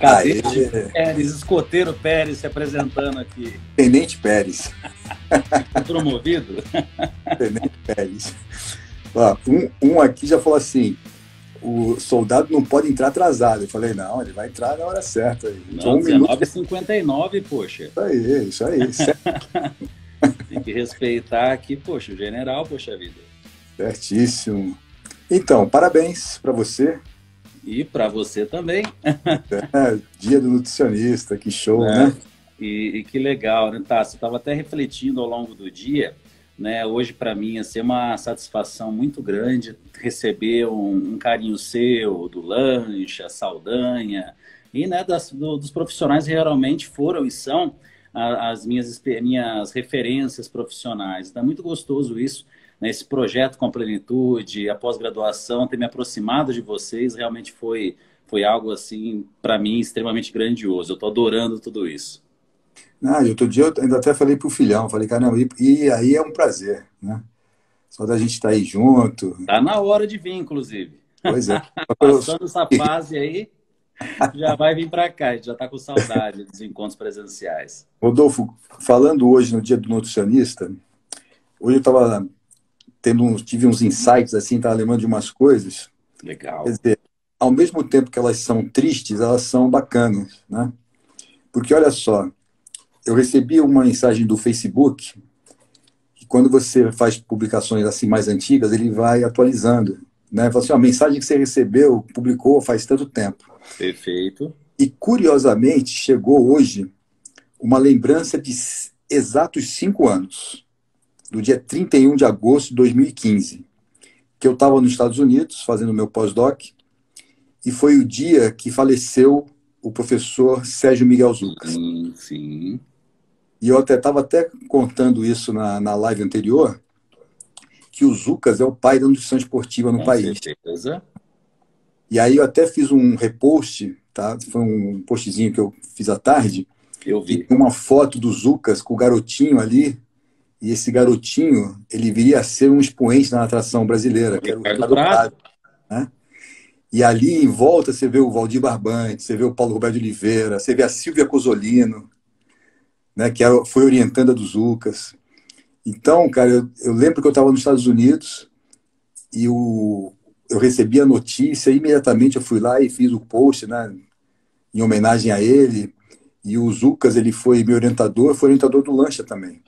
Aê, Cadete Pérez, escoteiro Pérez se apresentando aqui. Tenente Pérez. Foi promovido? Tenente Pérez. Ó, um aqui já falou assim, o soldado não pode entrar atrasado. Eu falei, não, ele vai entrar na hora certa. Não, Um minuto. 19h59, poxa. Isso aí. Tem que respeitar aqui, poxa, o general, poxa vida. Certíssimo. Então, parabéns para você. E para você também. Dia do nutricionista, que show, né? E que legal, né, Tassi? Eu estava até refletindo ao longo do dia, né? Hoje, para mim, ia ser uma satisfação muito grande receber um carinho seu, do Lancha, a Saldanha, e né, dos profissionais que realmente foram e são as minhas referências profissionais. Então, é muito gostoso isso, né? Esse projeto com a Plenitude, a pós-graduação, ter me aproximado de vocês, realmente foi algo, assim, para mim, extremamente grandioso. Eu estou adorando tudo isso. E outro dia eu ainda até falei pro filhão, falei, caramba, e aí é um prazer, né? Só da gente estar aí junto. Tá na hora de vir, inclusive. Pois é. Passando essa fase aí, já vai vir para cá. A gente já está com saudade dos encontros presenciais. Rodolfo, falando hoje no dia do nutricionista, hoje eu estava tive uns insights assim, estava lembrando de umas coisas. Legal. Quer dizer, ao mesmo tempo que elas são tristes, elas são bacanas, né? Porque olha só, eu recebi uma mensagem do Facebook que quando você faz publicações assim mais antigas, ele vai atualizando, né? Fala assim, a mensagem que você recebeu, publicou faz tanto tempo. Perfeito. E curiosamente chegou hoje uma lembrança de exatos 5 anos, do dia 31 de agosto de 2015, que eu estava nos Estados Unidos fazendo meu pós-doc, e foi o dia que faleceu o professor Sérgio Miguel Zuccas. Sim. E eu estava até contando isso na live anterior, que o Zuccas é o pai da nutrição esportiva no país. Com certeza. E aí eu até fiz um repost, tá? Foi um postzinho que eu fiz à tarde. Eu vi. E uma foto do Zuccas com o garotinho ali, e esse garotinho, ele viria a ser um expoente da natação brasileira, que era o Ricardo Prado, né? E ali em volta você vê o Valdir Barbante, você vê o Paulo Roberto de Oliveira, você vê a Silvia Cosolino, né, que foi orientanda do Zuccas. Então, cara, eu lembro que eu estava nos Estados Unidos e eu recebi a notícia, e imediatamente eu fui lá e fiz o post, né, em homenagem a ele. E o Zuccas, ele foi meu orientador, foi orientador do Lancha também,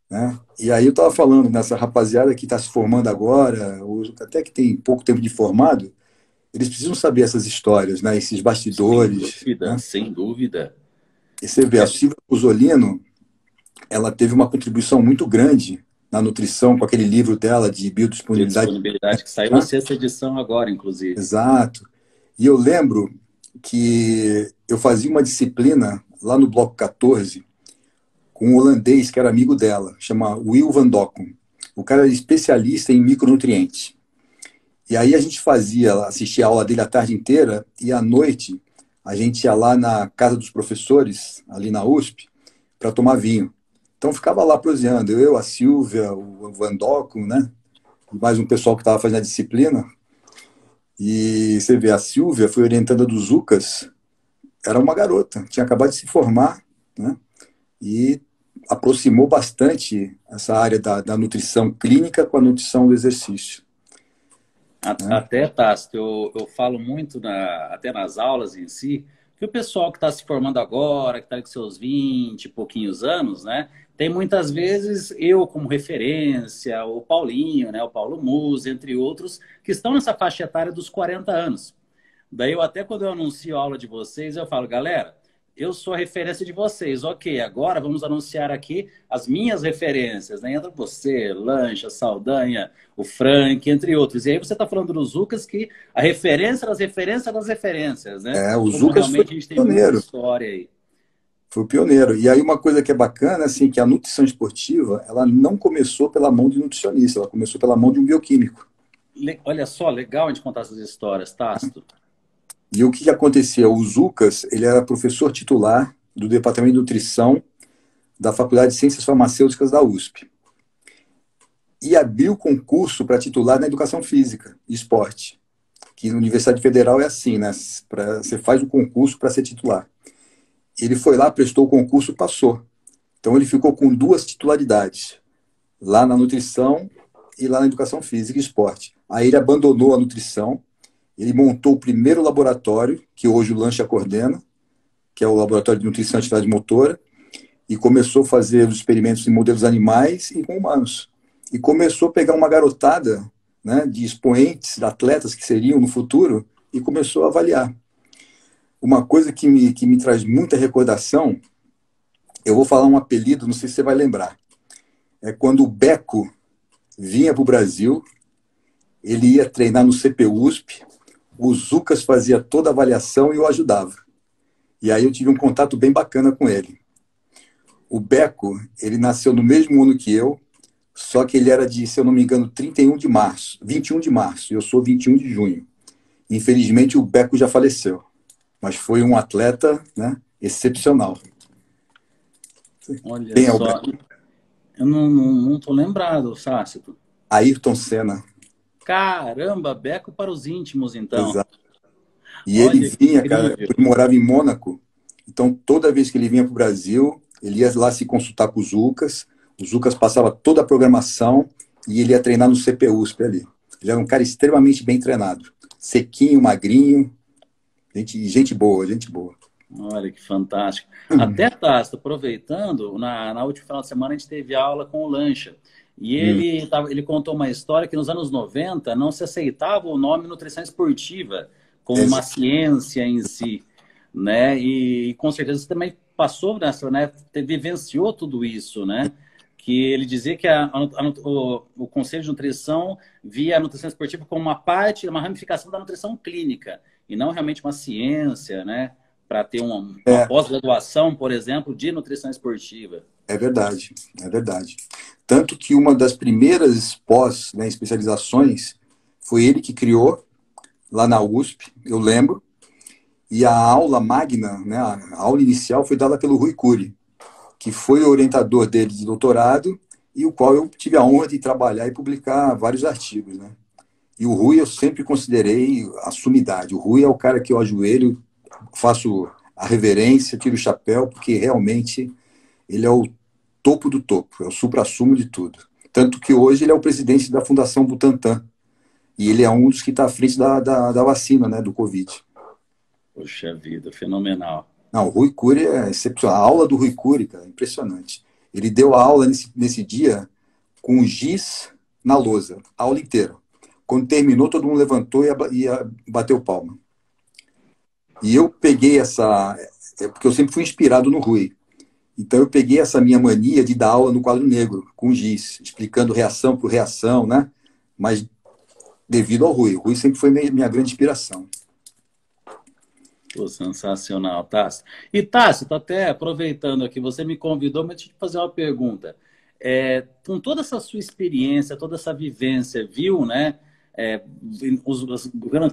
né? E aí eu estava falando nessa rapaziada que está se formando agora, até que tem pouco tempo de formado, eles precisam saber essas histórias, né, esses bastidores. Sem dúvida, né? sem dúvida. E você vê, a Silvia Cosolino, ela teve uma contribuição muito grande na nutrição com aquele livro dela de biodisponibilidade. Que saiu a 6ª edição agora, inclusive. Exato. E eu lembro que eu fazia uma disciplina lá no Bloco 14 com um holandês que era amigo dela, chama Will van Dokkum. O cara era especialista em micronutrientes. E aí a gente assistia a aula dele a tarde inteira, e à noite a gente ia lá na casa dos professores, ali na USP, para tomar vinho. Então ficava lá proseando, eu, a Silvia, o Van Dokkum, né? E mais um pessoal que estava fazendo a disciplina. E você vê, a Silvia foi orientanda do Zuccas, era uma garota, tinha acabado de se formar, né? E aproximou bastante essa área da nutrição clínica com a nutrição do exercício. Até, Tássio, eu falo muito, até nas aulas em si, que o pessoal que está se formando agora, que está com seus 20 e pouquinhos anos, né? Tem muitas vezes eu como referência, o Paulinho, né? O Paulo Musa, entre outros, que estão nessa faixa etária dos 40 anos. Daí quando eu anuncio a aula de vocês, eu falo, galera, eu sou a referência de vocês. Ok, agora vamos anunciar aqui as minhas referências, né? Entra você, Lancha, Saldanha, o Frank, entre outros. E aí você está falando do Zuccas, que a referência das referências das referências, né? O Como Zuccas foi realmente a gente tem muita história aí. Foi o pioneiro. E aí uma coisa que é bacana, assim, que a nutrição esportiva, ela não começou pela mão de nutricionista, ela começou pela mão de um bioquímico. Olha só, legal a gente contar essas histórias, Tássio. E o que acontecia? O Zuccas, ele era professor titular do Departamento de Nutrição da Faculdade de Ciências Farmacêuticas da USP. E abriu concurso para titular na Educação Física e Esporte, que na Universidade Federal é assim, né? Você faz o concurso para ser titular. Ele foi lá, prestou o concurso, passou. Então ele ficou com 2 titularidades, lá na nutrição e lá na educação física e esporte. Aí ele abandonou a nutrição, ele montou o primeiro laboratório, que hoje o Lancha coordena, que é o Laboratório de Nutrição e Atividade Motora, e começou a fazer os experimentos em modelos animais e com humanos. E começou a pegar uma garotada, né, de expoentes, de atletas que seriam no futuro, e começou a avaliar. Uma coisa que me traz muita recordação, eu vou falar um apelido, não sei se você vai lembrar. É quando o Beco vinha para o Brasil, ele ia treinar no CPUSP, o Zucas fazia toda a avaliação e eu ajudava. E aí eu tive um contato bem bacana com ele. O Beco, ele nasceu no mesmo ano que eu, só que ele era de, se eu não me engano, 31 de março, 21 de março, e eu sou 21 de junho. Infelizmente, o Beco já faleceu, mas foi um atleta, né, excepcional. Olha Quem é o só, Beco? eu não tô lembrado, Sácito. Ayrton Senna. Caramba, Beco para os íntimos, então. Exato. E ele Olha que vinha, cara, incrível. ele morava em Mônaco, então toda vez que ele vinha para o Brasil, ele ia lá se consultar com o Zucas passava toda a programação e ele ia treinar no CPUSP ali. Ele era um cara extremamente bem treinado, sequinho, magrinho, gente boa, gente boa. Olha que fantástico. Até, Tássio, aproveitando, na última final de semana a gente teve aula com o Lancha. E ele contou uma história que nos anos 90 não se aceitava o nome nutrição esportiva como uma ciência em si, né? E com certeza você também passou nessa, né? Vivenciou tudo isso, né? Que ele dizia que o Conselho de Nutrição via a nutrição esportiva como uma parte, uma ramificação da nutrição clínica, e não realmente uma ciência, né? Para ter uma pós-graduação, por exemplo, de nutrição esportiva. É verdade, é verdade. Tanto que uma das primeiras pós, né, especializações foi ele que criou, lá na USP, eu lembro, e a aula magna, né, a aula inicial foi dada pelo Rui Cury, que foi o orientador dele de doutorado e o qual eu tive a honra de trabalhar e publicar vários artigos, né? E o Rui eu sempre considerei a sumidade. O Rui é o cara que eu ajoelho, faço a reverência, tiro o chapéu, porque realmente ele é o topo do topo, é o suprassumo de tudo. Tanto que hoje ele é o presidente da Fundação Butantan. E ele é um dos que está à frente da vacina, né, do Covid. Poxa vida, fenomenal. Não, o Rui Cury é excepcional. A aula do Rui Cury, cara, é impressionante. Ele deu a aula nesse dia com giz na lousa, a aula inteira. Quando terminou, todo mundo levantou e bateu palma. E eu peguei porque eu sempre fui inspirado no Rui. Então eu peguei essa minha mania de dar aula no quadro negro, com giz, explicando reação por reação, né? Mas devido ao Rui. O Rui sempre foi minha grande inspiração. Pô, sensacional, Tássio. E Tássio, tô até aproveitando aqui, você me convidou, mas deixa eu te fazer uma pergunta. Com toda essa sua experiência, toda essa vivência, viu, né?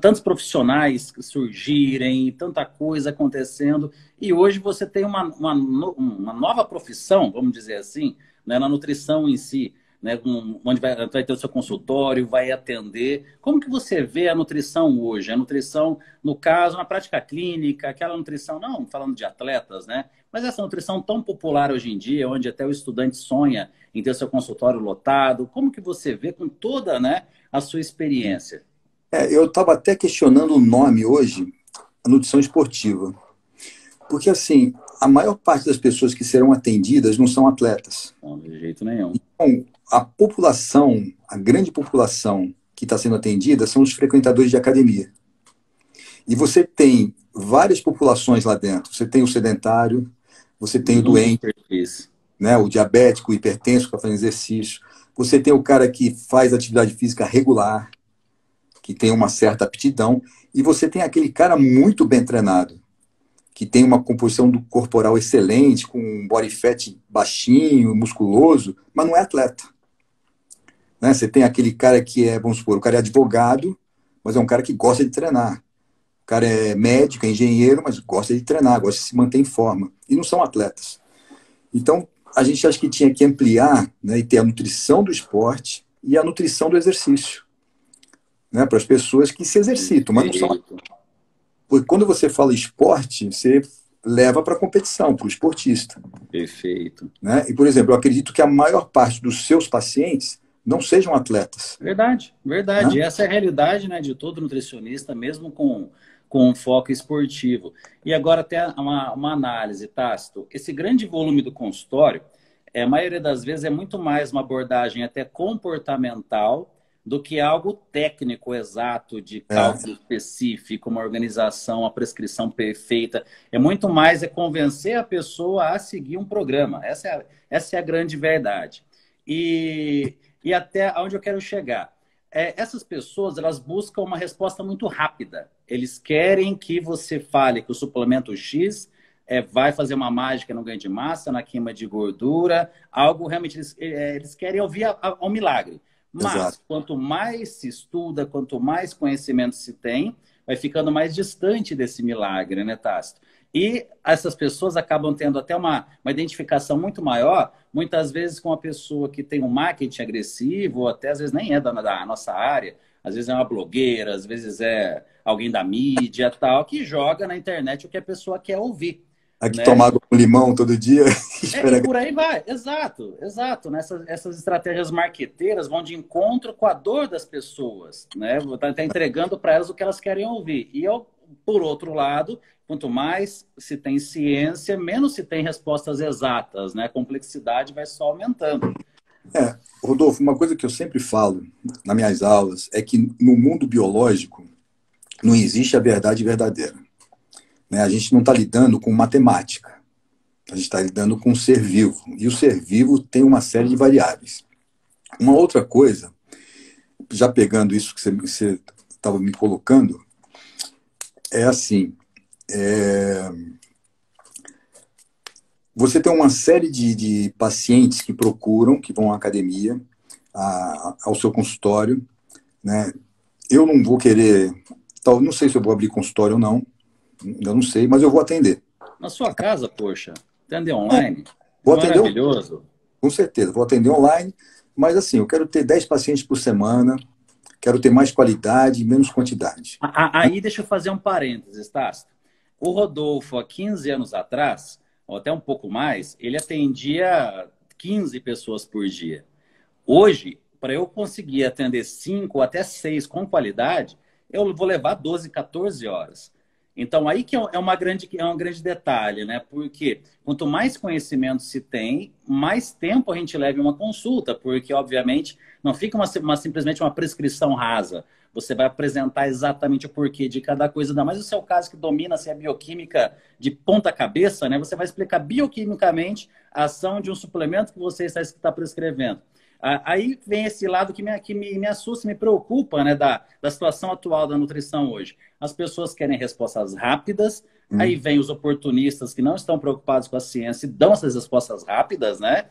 Tantos profissionais surgirem, tanta coisa acontecendo, e hoje você tem uma nova profissão, vamos dizer assim, né, na nutrição em si, né, onde vai ter o seu consultório, vai atender. Como que você vê a nutrição hoje? A nutrição, no caso, na prática clínica, aquela nutrição, não falando de atletas, né? Mas essa nutrição tão popular hoje em dia, onde até o estudante sonha em ter o seu consultório lotado, como que você vê com toda, né, a sua experiência? Eu estava até questionando o nome hoje, a nutrição esportiva. Porque, assim, a maior parte das pessoas que serão atendidas não são atletas. Não, de jeito nenhum. Então, a população, a grande população que está sendo atendida são os frequentadores de academia. E você tem várias populações lá dentro. Você tem o sedentário, você tem o doente, né, o diabético, o hipertenso que está fazendo exercício. Você tem o cara que faz atividade física regular, que tem uma certa aptidão. E você tem aquele cara muito bem treinado, que tem uma composição corporal excelente, com um body fat baixinho, musculoso, mas não é atleta. Né? Você tem aquele cara que vamos supor, o cara é advogado, mas é um cara que gosta de treinar. O cara é médico, é engenheiro, mas gosta de treinar, gosta de se manter em forma. E não são atletas. Então, a gente acha que tinha que ampliar, né, e ter a nutrição do esporte e a nutrição do exercício. né, para as pessoas que se exercitam, mas não são. Porque quando você fala esporte, você leva para a competição, para o esportista. Perfeito. Né? E, por exemplo, eu acredito que a maior parte dos seus pacientes não sejam atletas. Verdade, verdade. Né? Essa é a realidade, né, de todo nutricionista, mesmo com um foco esportivo. E agora até uma análise, Tácito. Esse grande volume do consultório, a maioria das vezes é muito mais uma abordagem até comportamental do que algo técnico exato de cálculo específico, uma organização, uma prescrição perfeita. É muito mais convencer a pessoa a seguir um programa. Essa é a grande verdade. E até onde eu quero chegar. Essas pessoas, elas buscam uma resposta muito rápida. Eles querem que você fale que o suplemento X vai fazer uma mágica no ganho de massa, na queima de gordura, algo realmente eles querem ouvir ao milagre. Mas, exato, quanto mais se estuda, quanto mais conhecimento se tem, vai ficando mais distante desse milagre, né, Tácito? E essas pessoas acabam tendo até uma identificação muito maior, muitas vezes com uma pessoa que tem um marketing agressivo, ou até às vezes nem é da nossa área, às vezes é uma blogueira, às vezes é alguém da mídia, tal, que joga na internet o que a pessoa quer ouvir. Aqui, né? Tomar um limão todo dia. E por aí vai, exato, exato. Essas estratégias marqueteiras vão de encontro com a dor das pessoas, né? Tá entregando para elas o que elas querem ouvir. E eu, por outro lado, quanto mais se tem ciência, menos se tem respostas exatas, né? A complexidade vai só aumentando. Rodolfo, uma coisa que eu sempre falo nas minhas aulas é que no mundo biológico não existe a verdade verdadeira. Né? A gente não está lidando com matemática. A gente está lidando com um ser vivo. E o ser vivo tem uma série de variáveis. Uma outra coisa, já pegando isso que você estava me colocando, é assim, você tem uma série de pacientes que procuram, que vão à academia, ao seu consultório. Né? Eu não vou querer, não sei se eu vou abrir consultório ou não, ainda não sei, mas eu vou atender. Na sua casa, poxa, atender online? Vou atender, maravilhoso. Com certeza, vou atender online, mas assim, eu quero ter 10 pacientes por semana, quero ter mais qualidade e menos quantidade. Aí deixa eu fazer um parênteses, Tácito. O Rodolfo, há 15 anos atrás, ou até um pouco mais, ele atendia 15 pessoas por dia. Hoje, para eu conseguir atender 5 até 6 com qualidade, eu vou levar 12, 14 horas. Então, aí que é um grande detalhe, né? Porque quanto mais conhecimento se tem, mais tempo a gente leva em uma consulta, porque, obviamente, não fica simplesmente uma prescrição rasa. Você vai apresentar exatamente o porquê de cada coisa, ainda mais no seu caso que domina-se a bioquímica de ponta cabeça, né? Você vai explicar bioquimicamente a ação de um suplemento que você está prescrevendo. Aí vem esse lado que me assusta, me preocupa, né, da situação atual da nutrição hoje. As pessoas querem respostas rápidas, aí vem os oportunistas que não estão preocupados com a ciência e dão essas respostas rápidas, né?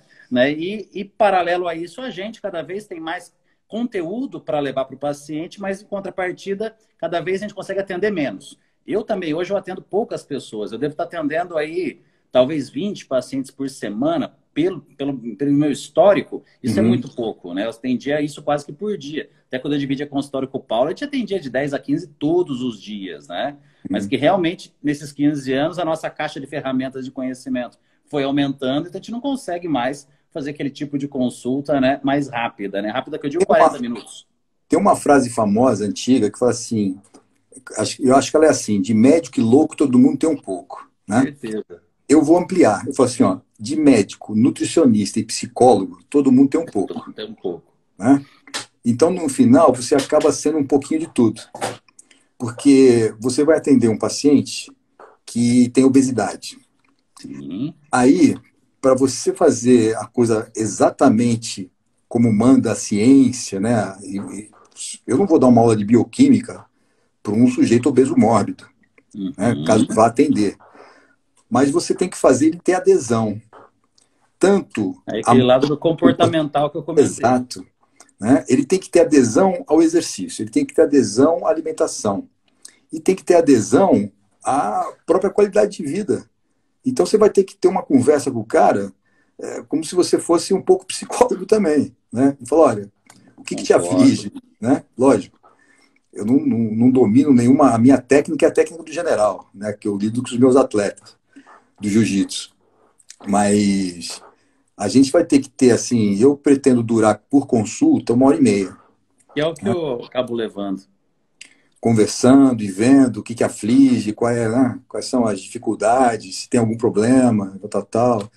E paralelo a isso, a gente cada vez tem mais conteúdo para levar para o paciente, mas em contrapartida, cada vez a gente consegue atender menos. Eu também, hoje eu atendo poucas pessoas, eu devo estar atendendo aí talvez 20 pacientes por semana, pelo meu histórico, isso é muito pouco, né? Eu atendia isso quase que por dia. Até quando eu dividia consultório com o Paulo, a gente atendia de 10 a 15 todos os dias, né? Mas que realmente, nesses 15 anos, a nossa caixa de ferramentas de conhecimento foi aumentando, então a gente não consegue mais fazer aquele tipo de consulta, né, mais rápida, né? Rápida que eu digo 40 minutos. Tem uma frase famosa, antiga, que fala assim, eu acho que ela é assim, de médico e louco todo mundo tem um pouco, né? Certeza. Eu vou ampliar. Eu falo assim, ó, de médico, nutricionista e psicólogo, todo mundo tem um pouco. Todo mundo tem um pouco. Né? Então, no final, você acaba sendo um pouquinho de tudo. Porque você vai atender um paciente que tem obesidade. Sim. Aí, para você fazer a coisa exatamente como manda a ciência, né? Eu não vou dar uma aula de bioquímica para um sujeito obeso mórbido, né? Caso vá atender. Mas você tem que fazer ele ter adesão. Tanto... É aquele lado do comportamental que eu comentei. Exato. Né? Ele tem que ter adesão ao exercício, ele tem que ter adesão à alimentação. E tem que ter adesão à própria qualidade de vida. Então você vai ter que ter uma conversa com o cara como se você fosse um pouco psicólogo também. Né? E falar, olha, o que te aflige? Né? Lógico. Eu não domino nenhuma. A minha técnica é a técnica do general, né? Que eu lido com os meus atletas do jiu-jitsu. Mas a gente vai ter que ter, assim, eu pretendo durar por consulta 1 hora e meia. Que é o que Né? eu acabo levando. Conversando e vendo o que aflige, né? Quais são as dificuldades, se tem algum problema, tal, tal.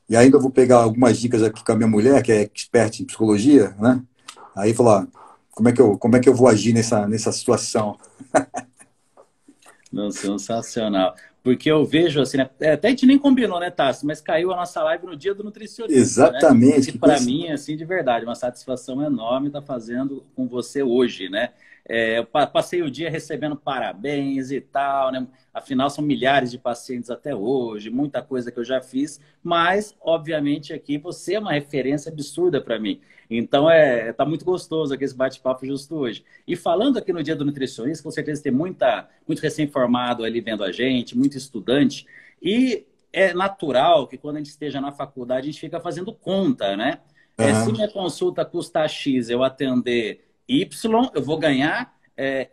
E ainda eu vou pegar algumas dicas aqui com a minha mulher, que é expert em psicologia, né? Aí falar como é que eu vou agir nessa situação. Não, sensacional. Porque eu vejo assim, né? Até a gente nem combinou, né, Tássio? Mas caiu a nossa live no dia do nutricionista, né? Exatamente, E que para coisa. mim, assim, de verdade, uma satisfação enorme estar fazendo com você hoje, né? Eu passei o dia recebendo parabéns e tal, né? Afinal, são milhares de pacientes até hoje, muita coisa que eu já fiz, mas, obviamente, aqui você é uma referência absurda para mim. Então, tá muito gostoso aqui esse bate-papo justo hoje. E falando aqui no Dia do Nutricionista, com certeza tem muito recém-formado ali vendo a gente, muito estudante. E é natural que quando a gente esteja na faculdade, a gente fica fazendo conta, né? Se Aham. minha consulta custa X, eu atender Y, eu vou ganhar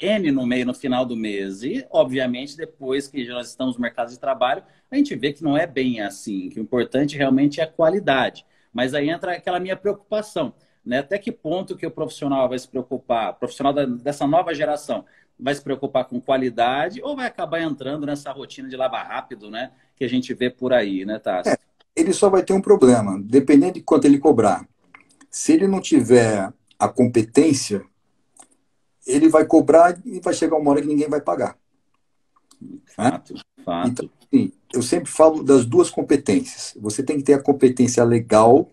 N no meio, no final do mês. E, obviamente, depois que nós estamos no mercado de trabalho, a gente vê que não é bem assim, que o importante realmente é a qualidade. Mas aí entra aquela minha preocupação, né? Até que ponto que o profissional vai se preocupar, o profissional dessa nova geração, vai se preocupar com qualidade ou vai acabar entrando nessa rotina de lavar rápido, né? Que a gente vê por aí, né, Tassi? Ele só vai ter um problema, dependendo de quanto ele cobrar. Se ele não tiver a competência, ele vai cobrar e vai chegar uma hora que ninguém vai pagar. Né? Fato, Então, fato. assim, eu sempre falo das duas competências. Você tem que ter a competência legal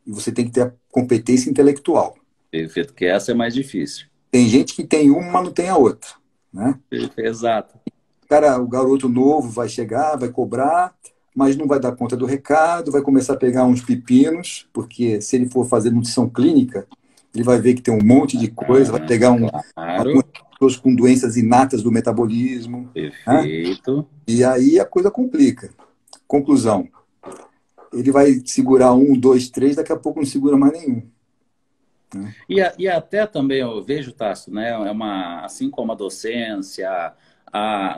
e você tem que ter a competência intelectual. Perfeito, que essa é mais difícil. Tem gente que tem uma, mas não tem a outra. Né? Perfeito, exato. O garoto novo vai chegar, vai cobrar, mas não vai dar conta do recado, vai começar a pegar uns pepinos, porque se ele for fazer nutrição clínica, ele vai ver que tem um monte de coisa, vai pegar algumas Claro, pessoas com doenças inatas do metabolismo, né? perfeito. E aí a coisa complica. Conclusão, ele vai segurar um, dois, três, daqui a pouco não segura mais nenhum. Né? E até também eu vejo, Tasso, né? Assim como a docência,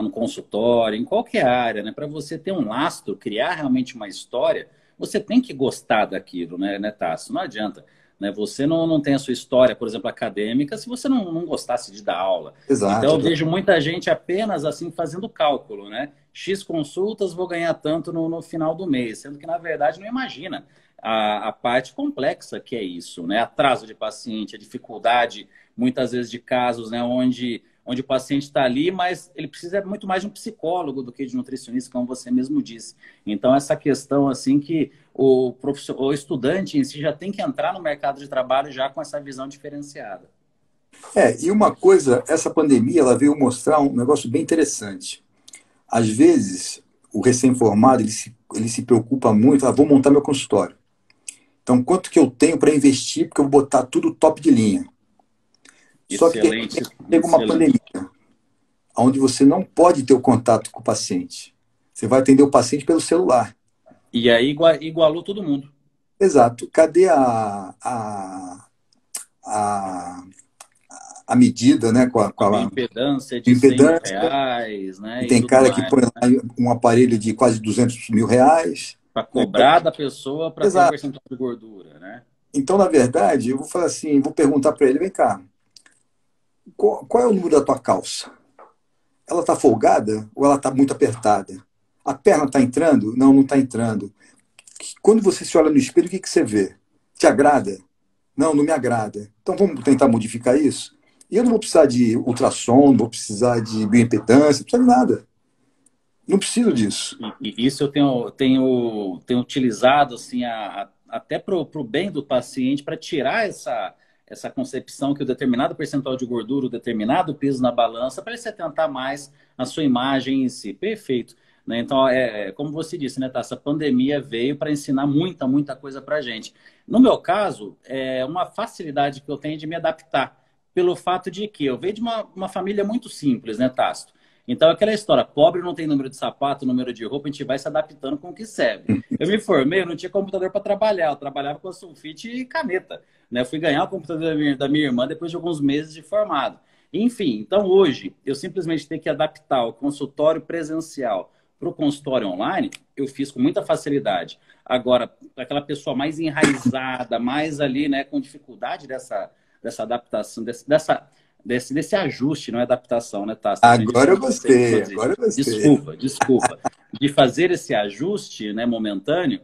um consultório, em qualquer área, né? Para você ter um lastro, criar realmente uma história, você tem que gostar daquilo, né, Tasso? Não adianta. Né? Você não tem a sua história, por exemplo, acadêmica, se você não gostasse de dar aula. Então, Exato. eu vejo muita gente apenas assim fazendo cálculo, né? X consultas, vou ganhar tanto no final do mês, sendo que, na verdade, não imagina a parte complexa que é isso, né? Atraso de paciente, a dificuldade, muitas vezes, de casos, né, onde o paciente está ali, mas ele precisa muito mais de um psicólogo do que de um nutricionista, como você mesmo disse. Então, essa questão, assim, que o estudante em si já tem que entrar no mercado de trabalho já com essa visão diferenciada. E uma coisa, essa pandemia, ela veio mostrar um negócio bem interessante. Às vezes, o recém-formado, ele se preocupa muito, vou montar meu consultório. Então, quanto que eu tenho para investir, porque eu vou botar tudo top de linha. Só que Excelente, chega uma excelente. pandemia, onde você não pode ter o contato com o paciente. Você vai atender o paciente pelo celular. E aí igualou todo mundo. Exato. Cadê a, a medida, né? Com A a impedância de 100 mil impedância? reais, E né? E tem tudo cara que mais. põe lá um aparelho de quase R$ 200 mil. Para Né? cobrar da pessoa para ter um Exato. percentual de gordura, né? Então, na verdade, eu vou falar assim, vou perguntar para ele, vem cá, qual é o número da tua calça? Ela está folgada ou ela está muito apertada? A perna está entrando? Não, não está entrando. Quando você se olha no espelho, o que você vê? Te agrada? Não, não me agrada. Então vamos tentar modificar isso? E eu não vou precisar de ultrassom, não vou precisar de bioimpedância, não precisa de nada. Não preciso disso. E isso eu tenho utilizado assim, até para o bem do paciente, para tirar essa concepção que o determinado percentual de gordura, o determinado peso na balança, para ele se atentar mais à sua imagem em si. Perfeito. Né? Então, como você disse, né, tá? Essa pandemia veio para ensinar muita coisa para a gente. No meu caso, é uma facilidade que eu tenho de me adaptar, pelo fato de que eu venho de uma família muito simples, né, Tasto? Então, aquela história, pobre não tem número de sapato, número de roupa, a gente vai se adaptando com o que serve. Eu me formei, eu não tinha computador para trabalhar, eu trabalhava com sulfite e caneta. Né? Eu fui ganhar o computador da minha irmã depois de alguns meses de formado. Enfim, então hoje eu simplesmente tenho que adaptar o consultório presencial para o consultório online, eu fiz com muita facilidade. Agora, aquela pessoa mais enraizada, mais ali, né, com dificuldade dessa adaptação, desse ajuste, não é adaptação, né, Tassi? Aprendi Agora eu isso com você, gostei, inclusive. agora eu gostei. Desculpa. De fazer esse ajuste, né, momentâneo,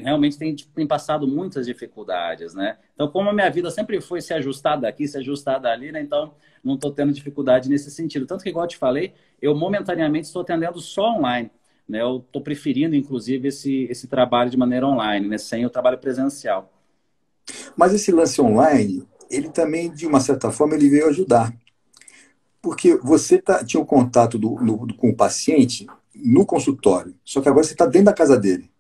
realmente tem passado muitas dificuldades, né? Então, como a minha vida sempre foi se ajustar daqui, se ajustar dali, né? Então, não estou tendo dificuldade nesse sentido. Tanto que, igual eu te falei, eu momentaneamente estou atendendo só online, né? Eu estou preferindo, inclusive, esse trabalho de maneira online, né? Sem o trabalho presencial. Mas esse lance online, ele também, de uma certa forma, ele veio ajudar. Porque você tinha o contato com o paciente no consultório, só que agora você está dentro da casa dele.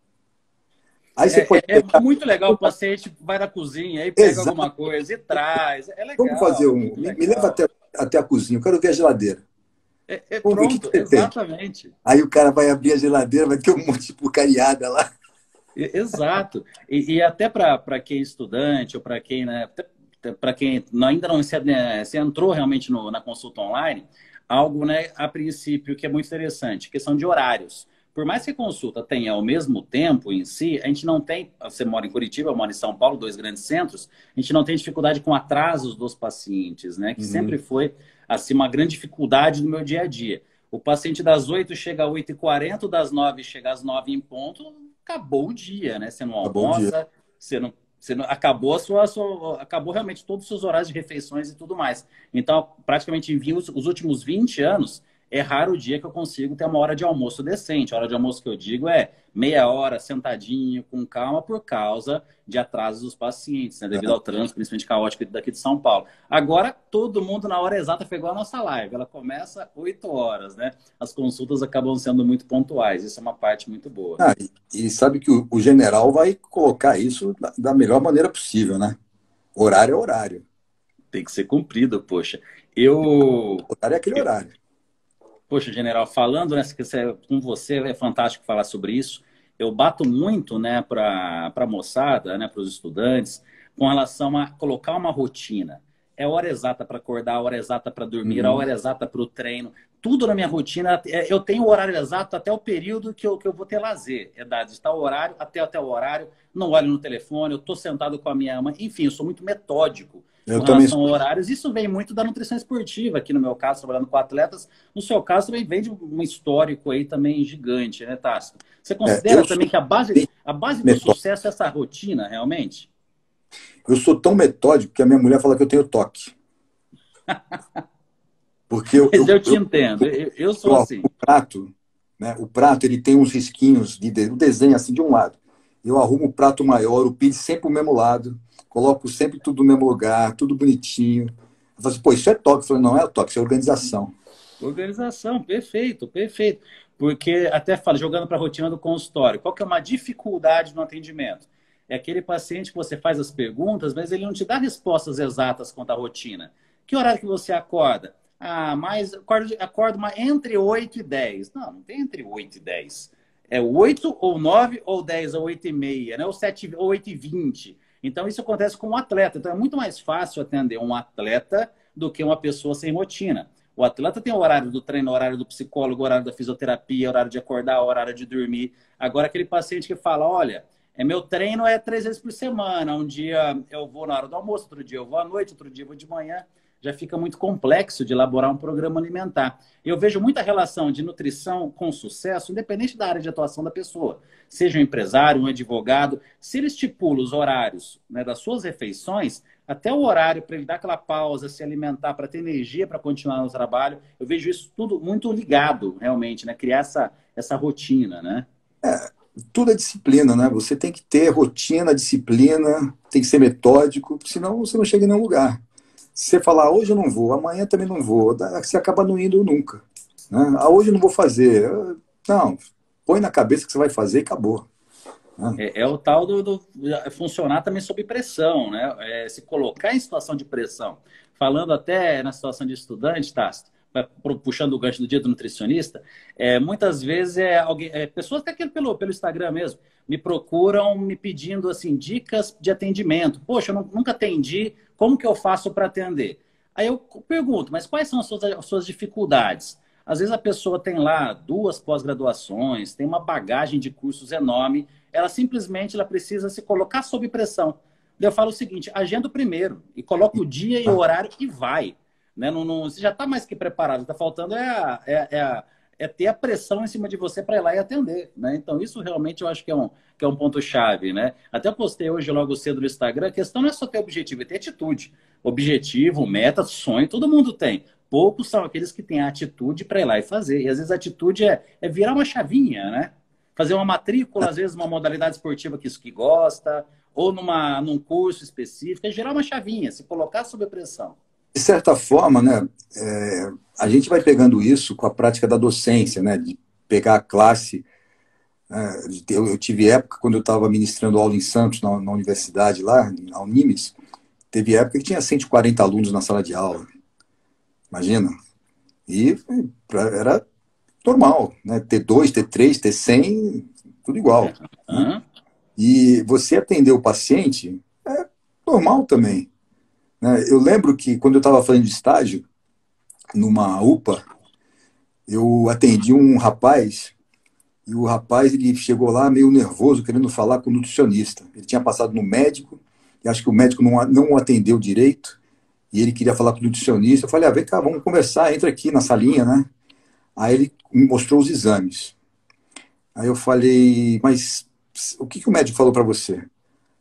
Aí você pode É pegar. muito legal, o paciente vai na cozinha, aí pega Exato. alguma coisa e traz. É Vamos fazer legal, é um. muito Me leva legal. até a cozinha, eu quero ver a geladeira. Vamos ver o que Pronto, você tem. exatamente. Aí o cara vai abrir a geladeira, vai ter um monte de porcariada lá. Exato. E até para quem é estudante, ou para quem, né, para quem ainda não se entrou realmente na consulta online, algo, né, a princípio que é muito interessante, questão de horários. Por mais que a consulta tenha ao mesmo tempo em si, a gente não tem. Você mora em Curitiba, eu moro em São Paulo, dois grandes centros, a gente não tem dificuldade com atrasos dos pacientes, né? Que sempre Uhum. foi assim, uma grande dificuldade no meu dia a dia. O paciente das 8 chega às 8h40, das 9 chega às 9 em ponto, acabou o dia, né? Você não Tá bom dia. almoça, acabou acabou realmente todos os seus horários de refeições e tudo mais. Então, praticamente os últimos 20 anos, é raro o dia que eu consigo ter uma hora de almoço decente. A hora de almoço que eu digo é meia hora, sentadinho, com calma, por causa de atrasos dos pacientes, né? Devido ao trânsito, principalmente caótico daqui de São Paulo. Agora, todo mundo na hora exata foi igual a nossa live. Ela começa 8 horas, né? As consultas acabam sendo muito pontuais. Isso é uma parte muito boa. Ah, e sabe que o general vai colocar isso da melhor maneira possível, né? Horário é horário. Tem que ser cumprido, poxa. Eu, Horário é aquele eu horário. Poxa, general, falando nessa com você, é fantástico falar sobre isso. Eu bato muito, né, para a moçada, né, para os estudantes, com relação a colocar uma rotina. É hora exata para acordar, a hora exata para dormir, a Uhum. hora exata para o treino. Tudo na minha rotina, eu tenho o horário exato até o período que eu vou ter lazer. É de tal horário até o horário, não olho no telefone, eu estou sentado com a minha mãe. Enfim, eu sou muito metódico com Eu também relação a sou. horários. Isso vem muito da nutrição esportiva, aqui no meu caso, trabalhando com atletas. No seu caso, também vem de um histórico aí também gigante, né, Tássio? Você considera Eu sou também que bem a base do metódico. sucesso é essa rotina, realmente? Eu sou tão metódico que a minha mulher fala que eu tenho toque. Porque Mas eu te entendo, eu sou eu arrumo assim. o prato, né? O prato ele tem uns risquinhos o desenho assim de um lado. Eu arrumo o prato maior, o pires sempre o mesmo lado, coloco sempre tudo no mesmo lugar, tudo bonitinho. Eu falo assim, pô, isso é toque. Eu falei, não é toque, isso é organização. Organização, perfeito, perfeito. Porque até falo, jogando para a rotina do consultório, qual que é uma dificuldade no atendimento? É aquele paciente que você faz as perguntas, mas ele não te dá respostas exatas quanto à rotina. Que horário que você acorda? Ah, mas acordo entre 8 e 10. Não tem entre 8 e 10. É 8 ou 9 ou 10 ou 8 e meia, né? Ou 7 ou 8 e 20. Então isso acontece com um atleta. Então é muito mais fácil atender um atleta do que uma pessoa sem rotina. O atleta tem o horário do treino, o horário do psicólogo, o horário da fisioterapia, o horário de acordar, o horário de dormir. Agora, aquele paciente que fala, olha, meu treino é 3 vezes por semana. Um dia eu vou na hora do almoço, outro dia eu vou à noite, outro dia eu vou de manhã. Já fica muito complexo de elaborar um programa alimentar. Eu vejo muita relação de nutrição com sucesso, independente da área de atuação da pessoa. Seja um empresário, um advogado, se ele estipula os horários, né, das suas refeições, até o horário para ele dar aquela pausa, se alimentar, para ter energia para continuar no trabalho, eu vejo isso tudo muito ligado, realmente, né? Criar essa rotina, né? Tudo é disciplina, né? Você tem que ter rotina, disciplina, tem que ser metódico, senão você não chega em nenhum lugar. Se você falar, hoje eu não vou, amanhã também não vou, você acaba não indo nunca. Né? Ah, hoje eu não vou fazer. Não, põe na cabeça que você vai fazer e acabou. Né? É o tal do funcionar também sob pressão, né? Se colocar em situação de pressão. Falando até na situação de estudante, Tássio, puxando o gancho do dia do nutricionista, muitas vezes pessoas até aqui pelo Instagram mesmo, me procuram me pedindo assim dicas de atendimento. Poxa, eu nunca atendi, como que eu faço para atender? Aí eu pergunto, mas quais são as suas dificuldades? Às vezes a pessoa tem lá 2 pós-graduações, tem uma bagagem de cursos enorme, ela simplesmente ela precisa se colocar sob pressão. Daí eu falo o seguinte, agenda o primeiro e coloca o dia e o horário e vai. Né? Você já está mais que preparado, está faltando é ter a pressão em cima de você para ir lá e atender. Né? Então isso realmente eu acho que é um ponto-chave. Né? Até postei hoje logo cedo no Instagram, a questão não é só ter objetivo, é ter atitude. Objetivo, meta, sonho, todo mundo tem. Poucos são aqueles que têm a atitude para ir lá e fazer. E às vezes a atitude é virar uma chavinha, né? Fazer uma matrícula, às vezes uma modalidade esportiva que gosta, ou num curso específico, é gerar uma chavinha, se colocar sob pressão. De certa forma, né, a gente vai pegando isso com a prática da docência, né, de pegar a classe. Eu tive época, quando eu estava ministrando aula em Santos, na universidade lá, na Unimes, teve época que tinha 140 alunos na sala de aula. Imagina. E era normal, né? Ter 2, ter 3, ter 100, tudo igual. Né? E você atender o paciente é normal também. Né? Eu lembro que quando eu estava fazendo estágio, numa UPA, eu atendi um rapaz, e o rapaz ele chegou lá meio nervoso, querendo falar com o nutricionista. Ele tinha passado no médico, e acho que o médico não o atendeu direito, e ele queria falar com o nutricionista. Eu falei, vem cá, vamos conversar, entra aqui na salinha, né? Aí ele me mostrou os exames. Aí eu falei, mas o que o médico falou para você?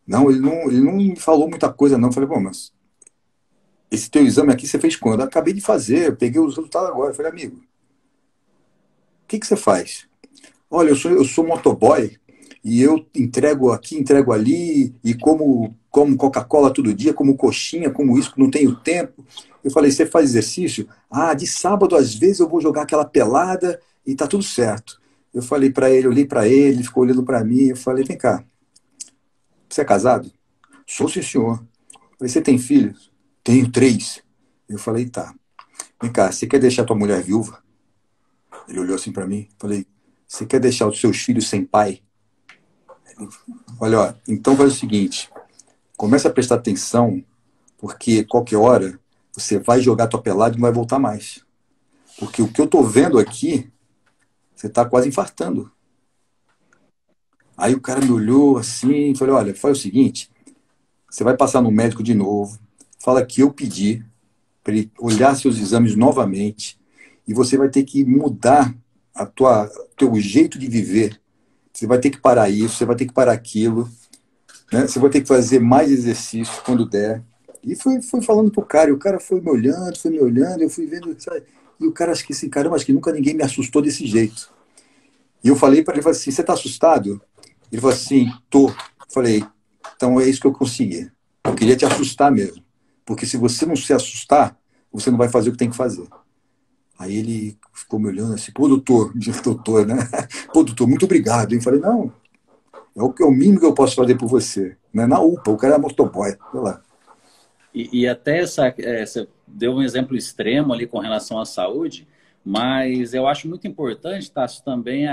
Não, ele não me falou muita coisa, não. Eu falei, bom, mas esse teu exame aqui você fez quando? Eu acabei de fazer, eu peguei os resultados agora. Eu falei, amigo, o que você faz? Olha, eu sou motoboy e eu entrego aqui, entrego ali, e como Coca-Cola todo dia, como coxinha, como isso, que não tenho tempo. Eu falei, você faz exercício? De sábado, às vezes, eu vou jogar aquela pelada e tá tudo certo. Eu falei para ele, olhei para ele, ele ficou olhando para mim, eu falei, vem cá, você é casado? Sou, sim, senhor. Eu falei, você tem filhos? Tenho 3. Eu falei, tá. Vem cá, você quer deixar tua mulher viúva? Ele olhou assim para mim, falei, você quer deixar os seus filhos sem pai? Olha, ó, então faz o seguinte, começa a prestar atenção, porque qualquer hora você vai jogar tua pelada e não vai voltar mais. Porque o que eu tô vendo aqui, você tá quase infartando. Aí o cara me olhou assim, falei, olha, faz o seguinte, você vai passar no médico de novo, fala que eu pedi para ele olhar seus exames novamente e você vai ter que mudar teu jeito de viver. Você vai ter que parar isso, você vai ter que parar aquilo, né? Você vai ter que fazer mais exercício quando der. E foi falando pro cara, e o cara foi me olhando, eu fui vendo, sabe? E o cara, acho que assim, caramba, acho que nunca ninguém me assustou desse jeito. E eu falei para ele, assim, você tá assustado? Ele falou assim, tô. Eu falei, então é isso que eu consegui. Eu queria te assustar mesmo. Porque se você não se assustar, você não vai fazer o que tem que fazer. Aí ele ficou me olhando assim, pô, doutor, né? Pô, doutor, muito obrigado. Eu falei, não, é o mínimo que eu posso fazer por você. Né? Na UPA, o cara é motoboy, sei lá. E até você deu um exemplo extremo ali com relação à saúde, mas eu acho muito importante, Tássio, também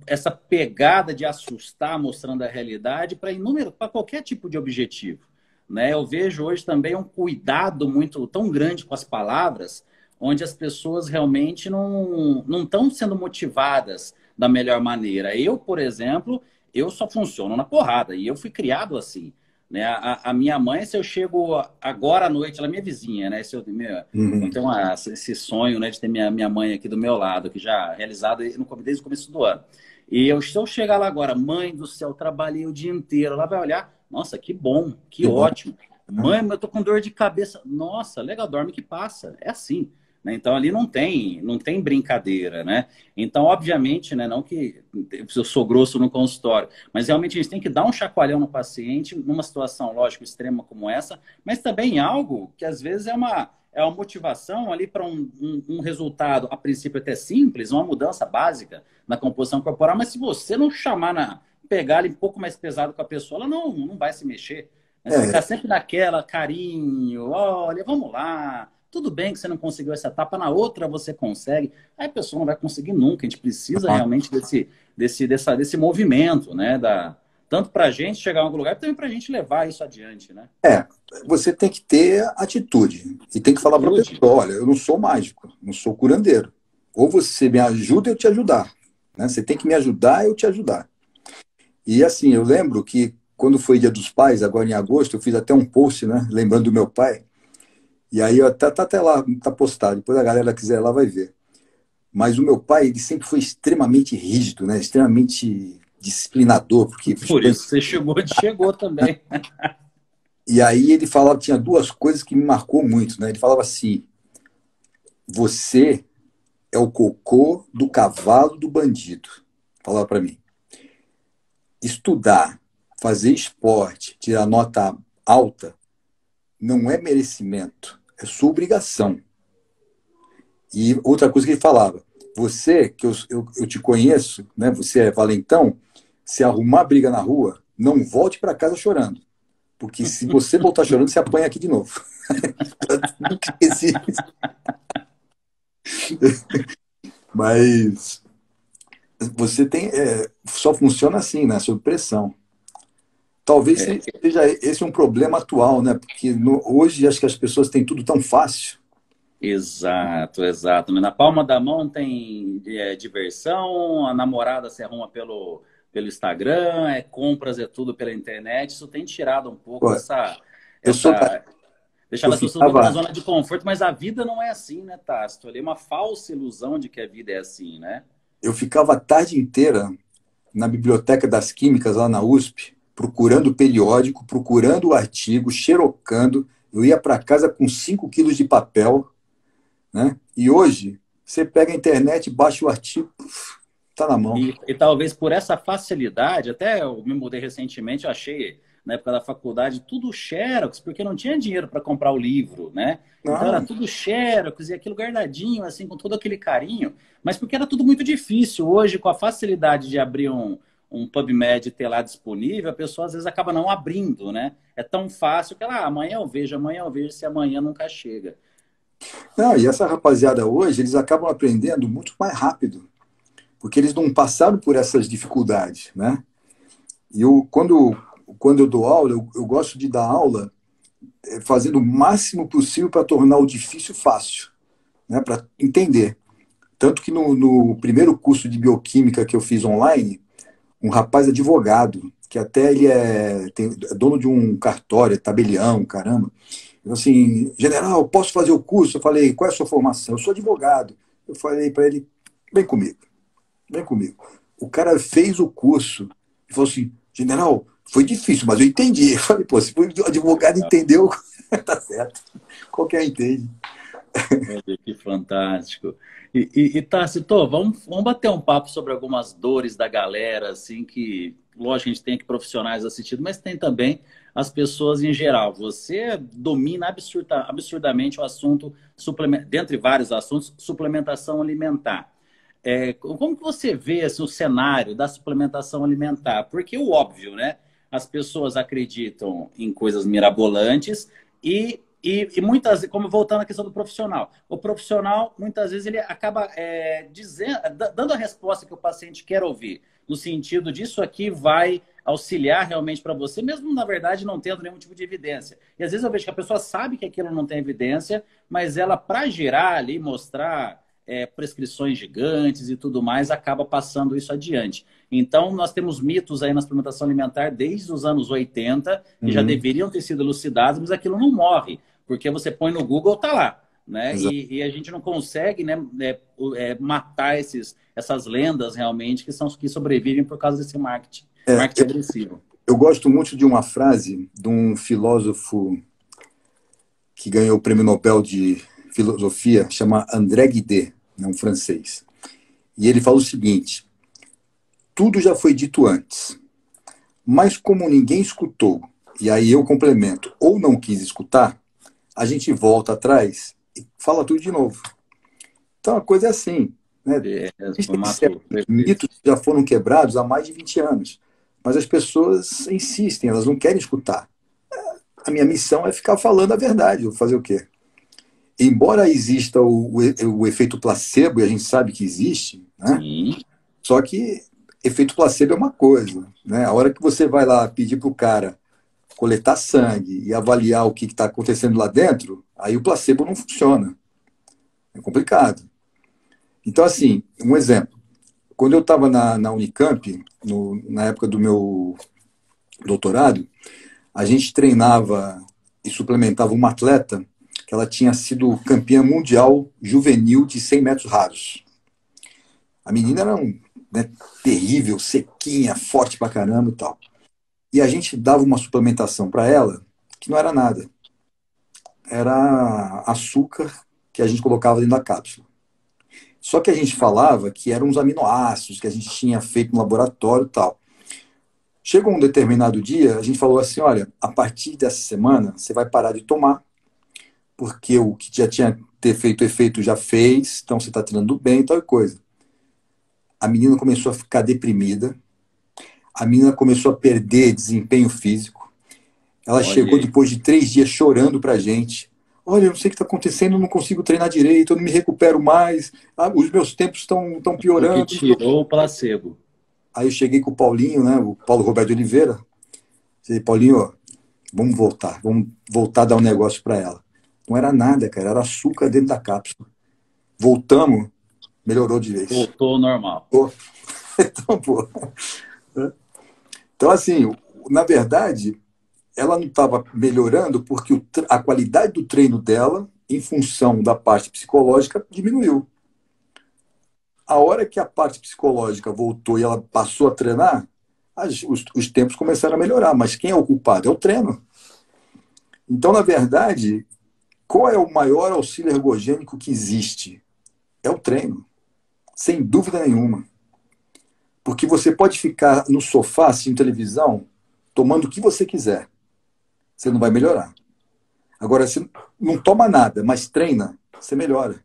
essa pegada de assustar, mostrando a realidade para qualquer tipo de objetivo. Né? Eu vejo hoje também um cuidado muito tão grande com as palavras, onde as pessoas realmente não estão sendo motivadas da melhor maneira. Eu, por exemplo, eu só funciono na porrada, e eu fui criado assim. Né? A minha mãe, se eu chego agora à noite, ela é minha vizinha, né? Se eu tenho esse sonho, né, de ter minha mãe aqui do meu lado, que já realizado desde o começo do ano. Se eu chegar lá agora, mãe do céu, trabalhei o dia inteiro, ela vai olhar, nossa, que bom, que ótimo. Mãe, eu tô com dor de cabeça. Nossa, legal, dorme que passa. É assim. Né? Então ali não tem brincadeira, né? Então, obviamente, né, não que eu sou grosso no consultório, mas realmente a gente tem que dar um chacoalhão no paciente numa situação, lógico, extrema como essa, mas também algo que às vezes é uma motivação ali para um resultado, a princípio até simples, uma mudança básica na composição corporal, mas se você não pegar ali um pouco mais pesado com a pessoa, ela não vai se mexer. Né? Você ficar sempre naquela, carinho, olha, vamos lá. Tudo bem que você não conseguiu essa etapa, na outra você consegue. Aí a pessoa não vai conseguir nunca. A gente precisa realmente desse movimento, né? Tanto para a gente chegar em algum lugar, também para a gente levar isso adiante, né? Você tem que ter atitude. E tem que falar para a pessoa, olha, eu não sou mágico, não sou curandeiro. Ou você me ajuda, eu te ajudar. Né? Você tem que me ajudar, eu te ajudar. E assim, eu lembro que quando foi Dia dos Pais, agora em agosto, eu fiz até um post, né, lembrando do meu pai. E aí tá até lá, tá postado. Depois a galera quiser lá vai ver. Mas o meu pai, ele sempre foi extremamente rígido, né? Extremamente disciplinador, porque por isso você chegou onde chegou também. E aí ele falava, tinha duas coisas que me marcou muito, né? Ele falava assim: você é o cocô do cavalo do bandido. Falava para mim. Estudar, fazer esporte, tirar nota alta, não é merecimento, é sua obrigação. E outra coisa que ele falava: você, que eu te conheço, né? Você é valentão, se arrumar briga na rua, não volte para casa chorando. Porque se você voltar chorando, você apanha aqui de novo. Nunca esqueci isso. Mas você tem. Só funciona assim, né? Sob pressão. Talvez seja esse um problema atual, né? Porque hoje acho que as pessoas têm tudo tão fácil. Exato, exato. Na palma da mão tem diversão, a namorada se arruma pelo Instagram, compras, é tudo pela internet. Isso tem tirado um pouco Pô, eu sou da, deixado eu as pessoas muito na ficava, zona de conforto, mas a vida não é assim, né, Tássio? Ali é uma falsa ilusão de que a vida é assim, né? eu ficava a tarde inteira na Biblioteca das Químicas, lá na USP, procurando o periódico, procurando o artigo, xerocando. Eu ia para casa com 5 quilos de papel, né? E hoje, você pega a internet, baixa o artigo, tá na mão. E talvez por essa facilidade, até eu me mudei recentemente, eu achei, na época da faculdade, tudo Xerox, porque não tinha dinheiro para comprar o livro, né? Então era Não, tudo Xerox e aquilo guardadinho, assim, com todo aquele carinho, mas porque era tudo muito difícil. Hoje, com a facilidade de abrir um PubMed e ter lá disponível, a pessoa às vezes acaba não abrindo, né? É tão fácil que ela, amanhã eu vejo, se amanhã nunca chega. não, e essa rapaziada hoje, eles acabam aprendendo muito mais rápido, porque eles não passaram por essas dificuldades, né? E quando eu dou aula, eu gosto de dar aula fazendo o máximo possível para tornar o difícil fácil, né? Para entender. Tanto que no primeiro curso de bioquímica que eu fiz online, um rapaz advogado, que até ele é dono de um cartório, é tabelião, caramba. Ele falou assim: general, posso fazer o curso? Eu falei: qual é a sua formação? Eu sou advogado. Eu falei para ele: vem comigo, vem comigo. O cara fez o curso e falou assim: general, foi difícil, mas eu entendi. Eu falei: pô, se o advogado entendeu, tá certo. Qualquer entende. Olha que fantástico. Tássio, vamos bater um papo sobre algumas dores da galera, assim, que, lógico, a gente tem aqui profissionais assistindo, mas tem também as pessoas em geral. Você domina absurdamente o assunto, dentre vários assuntos, suplementação alimentar. Como que você vê assim, o cenário da suplementação alimentar? Porque o óbvio, né? As pessoas acreditam em coisas mirabolantes e muitas, como voltando à questão do profissional, o profissional muitas vezes ele acaba dando a resposta que o paciente quer ouvir, no sentido disso aqui vai auxiliar realmente para você, mesmo na verdade não tendo nenhum tipo de evidência. E às vezes eu vejo que a pessoa sabe que aquilo não tem evidência, mas ela, para gerar ali, mostrar prescrições gigantes e tudo mais, acaba passando isso adiante. Então, nós temos mitos aí na suplementação alimentar desde os anos 80, que já deveriam ter sido elucidados, mas aquilo não morre, porque você põe no Google, tá lá. Né? E a gente não consegue, né, matar essas lendas realmente que sobrevivem por causa desse marketing agressivo. Eu gosto muito de uma frase de um filósofo que ganhou o prêmio Nobel de Filosofia, chama André Guidé, um francês. E ele fala o seguinte: tudo já foi dito antes, mas como ninguém escutou, e aí eu complemento, ou não quis escutar, a gente volta atrás e fala tudo de novo. Então a coisa é assim, né? Mitos já foram quebrados há mais de 20 anos, mas as pessoas insistem, elas não querem escutar. A minha missão é ficar falando a verdade, vou fazer o quê? Embora exista o efeito placebo, e a gente sabe que existe, né? Sim. Só que efeito placebo é uma coisa, né? A hora que você vai lá pedir para o cara coletar sangue e avaliar o que está acontecendo lá dentro, Aí o placebo não funciona. É complicado. Então, assim, um exemplo. Quando eu estava na Unicamp, na época do meu doutorado, a gente treinava e suplementava uma atleta que ela tinha sido campeã mundial juvenil de 100 metros rasos. A menina era né, terrível, sequinha, forte pra caramba e tal. E a gente dava uma suplementação para ela que não era nada. Era açúcar que a gente colocava dentro da cápsula. Só que a gente falava que eram uns aminoácidos que a gente tinha feito no laboratório e tal. Chegou um determinado dia, a gente falou assim, olha, a partir dessa semana você vai parar de tomar, porque o que já tinha ter feito efeito já fez, então você está treinando bem e tal coisa. A menina começou a ficar deprimida, a menina começou a perder desempenho físico. Ela Olha chegou aí. depois de 3 dias chorando pra gente. Olha, eu não sei o que está acontecendo, eu não consigo treinar direito, eu não me recupero mais, os meus tempos estão Porque piorando. tirou o placebo. Aí eu cheguei com o Paulinho, né, o Paulo Roberto de Oliveira. Falei, Paulinho, ó, vamos voltar a dar um negócio para ela. Não era nada, cara, era açúcar dentro da cápsula. Voltamos, melhorou de vez. Voltou ao normal. Pô, então, pô. Então, assim, na verdade, ela não estava melhorando porque a qualidade do treino dela, em função da parte psicológica, diminuiu. A hora que a parte psicológica voltou e ela passou a treinar, os tempos começaram a melhorar. Mas quem é o culpado? É o treino. Então, na verdade, qual é o maior auxílio ergogênico que existe? É o treino. Sem dúvida nenhuma. Porque você pode ficar no sofá assistindo televisão, tomando o que você quiser. Você não vai melhorar. Agora, se não toma nada, mas treina, você melhora.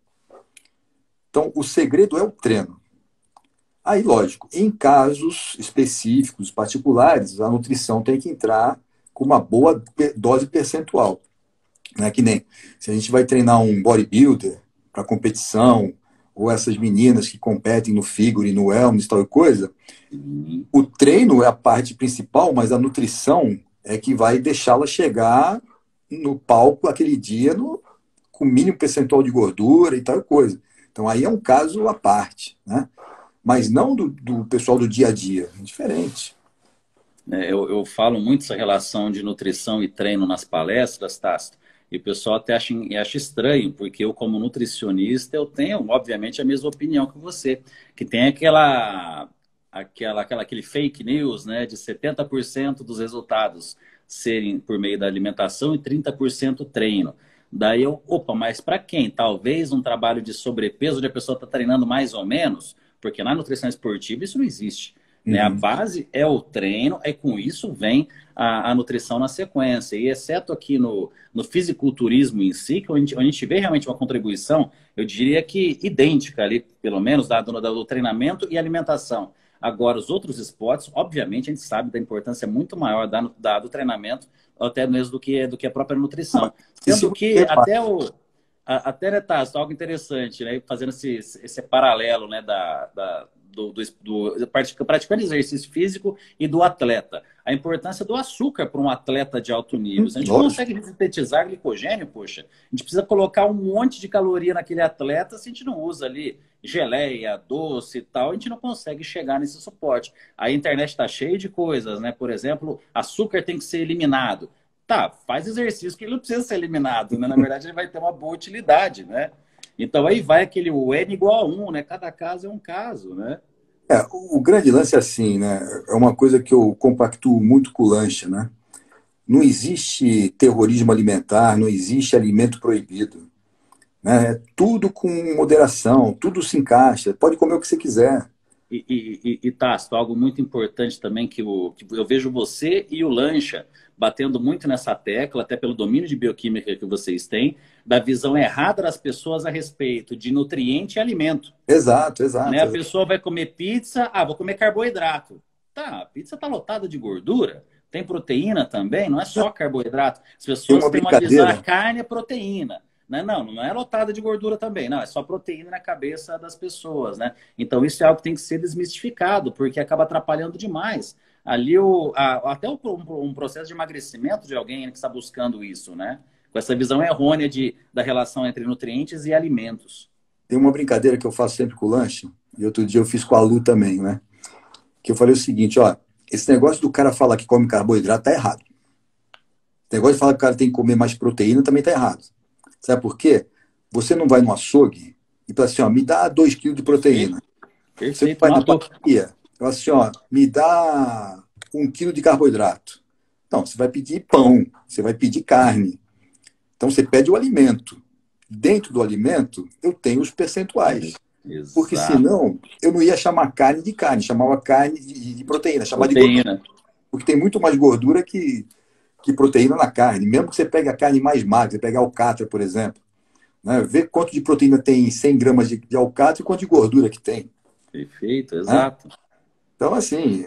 Então, o segredo é o treino. Aí, lógico, em casos específicos, particulares, a nutrição tem que entrar com uma boa dose percentual. Não é que nem se a gente vai treinar um bodybuilder para competição, ou essas meninas que competem no figure, no wellness, tal coisa, o treino é a parte principal, mas a nutrição é que vai deixá-la chegar no palco aquele dia com o mínimo percentual de gordura e tal coisa. Então aí é um caso à parte, né? Mas não do pessoal do dia a dia, é diferente. Eu falo muito essa relação de nutrição e treino nas palestras, Tássio, e o pessoal até acha estranho, porque eu, como nutricionista, eu tenho, obviamente, a mesma opinião que você, que tem aquele fake news, né, de 70% dos resultados serem por meio da alimentação e 30% treino. Daí opa, mas para quem? Talvez um trabalho de sobrepeso, onde a pessoa está treinando mais ou menos, porque na nutrição esportiva isso não existe. Né? A Uhum. base é o treino, aí com isso vem a nutrição na sequência. E exceto aqui no fisiculturismo em si, que onde a gente vê realmente uma contribuição, eu diria que idêntica ali, pelo menos, do treinamento e alimentação. Agora, os outros esportes, obviamente, a gente sabe da importância muito maior do treinamento, até mesmo do que a própria nutrição. E se Sendo que você até né, tá, algo interessante, né? Fazendo esse paralelo, né, praticando exercício físico e do atleta. A importância do açúcar para um atleta de alto nível. Se a gente não lógico. consegue sintetizar glicogênio, poxa, a gente precisa colocar um monte de caloria naquele atleta. Se a gente não usa ali geleia, doce e tal, a gente não consegue chegar nesse suporte. A internet está cheia de coisas, né? Por exemplo, açúcar tem que ser eliminado. Tá, faz exercício que ele não precisa ser eliminado, né? Na verdade, ele vai ter uma boa utilidade, né? Então aí vai aquele o N igual a 1, né? Cada caso é um caso, né? O grande lance é assim, né? É uma coisa que eu compactuo muito com o lanche, né? Não existe terrorismo alimentar, não existe alimento proibido, né? É tudo com moderação, tudo se encaixa. Pode comer o que você quiser. Tássio, algo muito importante também que eu vejo você e o Lancha batendo muito nessa tecla, até pelo domínio de bioquímica que vocês têm, da visão errada das pessoas a respeito de nutriente e alimento. Exato, Né? A exato. pessoa vai comer pizza, vou comer carboidrato. Tá, a pizza está lotada de gordura, tem proteína também, não é só carboidrato. As Tem pessoas uma têm uma visão, a brincadeira. carne é proteína. Né? Não é lotada de gordura também, não, é só proteína na cabeça das pessoas, né? Então isso é algo que tem que ser desmistificado, porque acaba atrapalhando demais. Ali até um processo de emagrecimento de alguém que está buscando isso, né? com essa visão errônea da relação entre nutrientes e alimentos. Tem uma brincadeira que eu faço sempre com o lanche, e outro dia eu fiz com a Lu também, né? Que eu falei o seguinte, ó, esse negócio do cara falar que come carboidrato tá errado. O negócio de falar que o cara tem que comer mais proteína também tá errado. Sabe por quê? Você não vai no açougue e fala assim, ó, me dá 2 quilos de proteína. Perfeito. Você vai na padaria, fala assim, ó, me dá 1 quilo de carboidrato. Não, você vai pedir pão, você vai pedir carne. Então você pede o alimento. Dentro do alimento, eu tenho os percentuais. Exato. Porque senão, eu não ia chamar carne de carne, chamava carne de proteína, chamava de gordura. Porque tem muito mais gordura que proteína na carne. Mesmo que você pegue a carne mais magra, você pegue a alcatra, por exemplo, né? Vê quanto de proteína tem 100 gramas de alcatra e quanto de gordura que tem. Perfeito, exato. Né? Então, assim,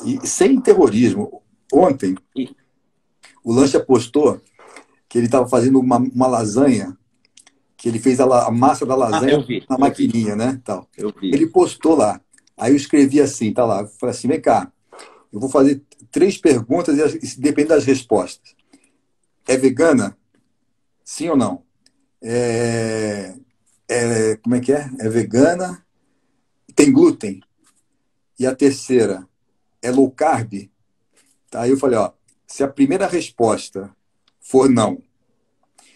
e sem terrorismo. Ontem, o Lancha postou que ele estava fazendo uma lasanha, que ele fez a massa da lasanha na maquininha, né? Tal. Ele postou lá. Aí eu escrevi assim, tá lá. Eu falei assim, vem cá, eu vou fazer 3 perguntas e depende das respostas. É vegana? Sim ou não? Como é que é? É vegana? Tem glúten? E a terceira, é low carb? Aí eu falei, ó, se a primeira resposta for não,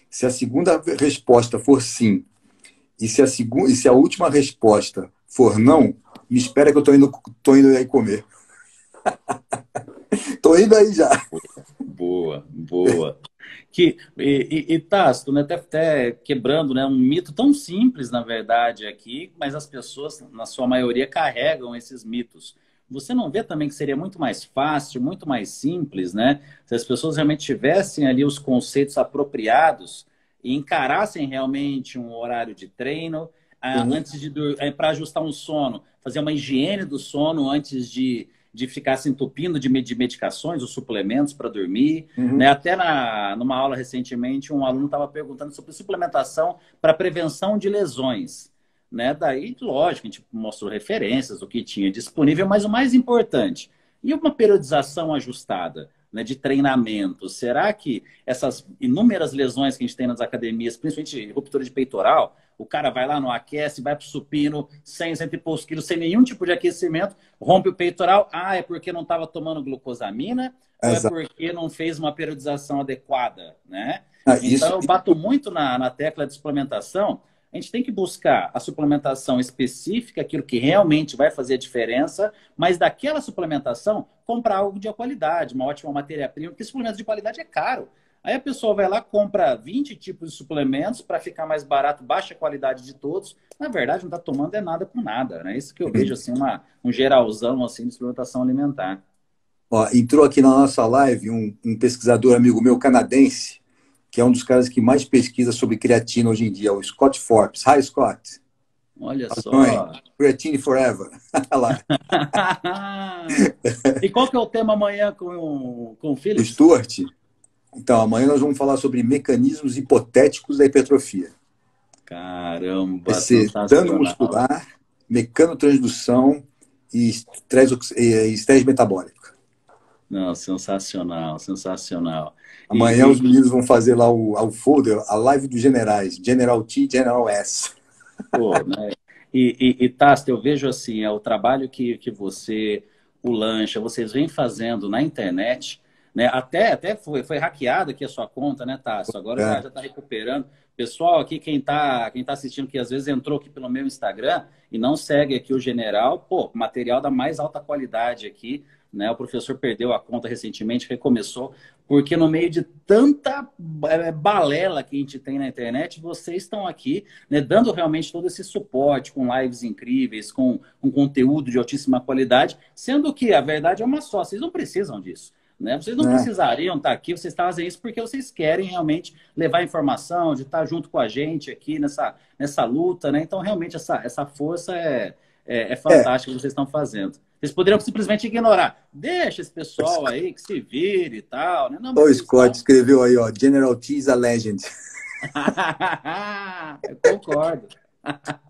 se a segunda resposta for sim, e se a última resposta for não, me espera que eu tô indo aí comer. Tô indo aí já. Boa. Tácito, né, até quebrando, né, um mito tão simples, na verdade, aqui, mas as pessoas, na sua maioria, carregam esses mitos. Você não vê também que seria muito mais fácil, muito mais simples, né? Se as pessoas realmente tivessem ali os conceitos apropriados e encarassem realmente um horário de treino, antes de para ajustar um sono, fazer uma higiene do sono antes de ficar se entupindo de medicações ou suplementos para dormir. Né? Até numa aula recentemente, um aluno estava perguntando sobre suplementação para prevenção de lesões. Né? Daí, lógico, a gente mostrou referências do que tinha disponível, mas o mais importante, e uma periodização ajustada, né, de treinamento? Será que essas inúmeras lesões que a gente tem nas academias, principalmente ruptura de peitoral, o cara vai lá no aquece, vai para o supino, 100 e poucos quilos, sem nenhum tipo de aquecimento, rompe o peitoral, é porque não estava tomando glucosamina, ou é porque não fez uma periodização adequada, né? Então, eu bato muito na tecla de suplementação. A gente tem que buscar a suplementação específica, aquilo que realmente vai fazer a diferença, mas daquela suplementação, comprar algo de qualidade, uma ótima matéria-prima, porque suplemento de qualidade é caro. Aí a pessoa vai lá, compra 20 tipos de suplementos para ficar mais barato, baixa a qualidade de todos. Na verdade, não está tomando nada com nada, né? Isso que eu vejo, assim, um geralzão assim, de suplementação alimentar. Ó, entrou aqui na nossa live um pesquisador amigo meu canadense, que é um dos caras que mais pesquisa sobre creatina hoje em dia, o Scott Forbes. Hi, Scott. Olha só. Creatine forever. Lá. E qual que é o tema amanhã com o Philip? O Stuart. Então, amanhã nós vamos falar sobre mecanismos hipotéticos da hipertrofia. Caramba, vai ser dano muscular, mecanotransdução e estresse metabólico. Não, sensacional, sensacional. Amanhã os meninos vão fazer lá o folder, a live dos generais, General T, General S. Pô, né? Tácito, eu vejo assim, o trabalho que você, o Lancha, vocês vêm fazendo na internet, né? Até foi hackeada aqui a sua conta, né, Tácito? Agora já está recuperando. Pessoal aqui, quem tá assistindo, que às vezes entrou aqui pelo meu Instagram e não segue aqui o General, pô, material da mais alta qualidade aqui, né? O professor perdeu a conta recentemente, recomeçou, porque no meio de tanta balela que a gente tem na internet, vocês estão aqui, né, dando realmente todo esse suporte, com lives incríveis, com conteúdo de altíssima qualidade, sendo que a verdade é uma só, vocês não precisam disso. Né? Vocês não precisariam estar aqui, vocês fazem isso porque vocês querem realmente levar informação, de estar junto com a gente aqui nessa luta, né? Então, realmente, essa força é fantástica que vocês estão fazendo. Vocês poderiam simplesmente ignorar. Deixa esse pessoal aí que se vire e tal. Né? Não, o Scott escreveu aí, ó, General T is a legend. Eu concordo.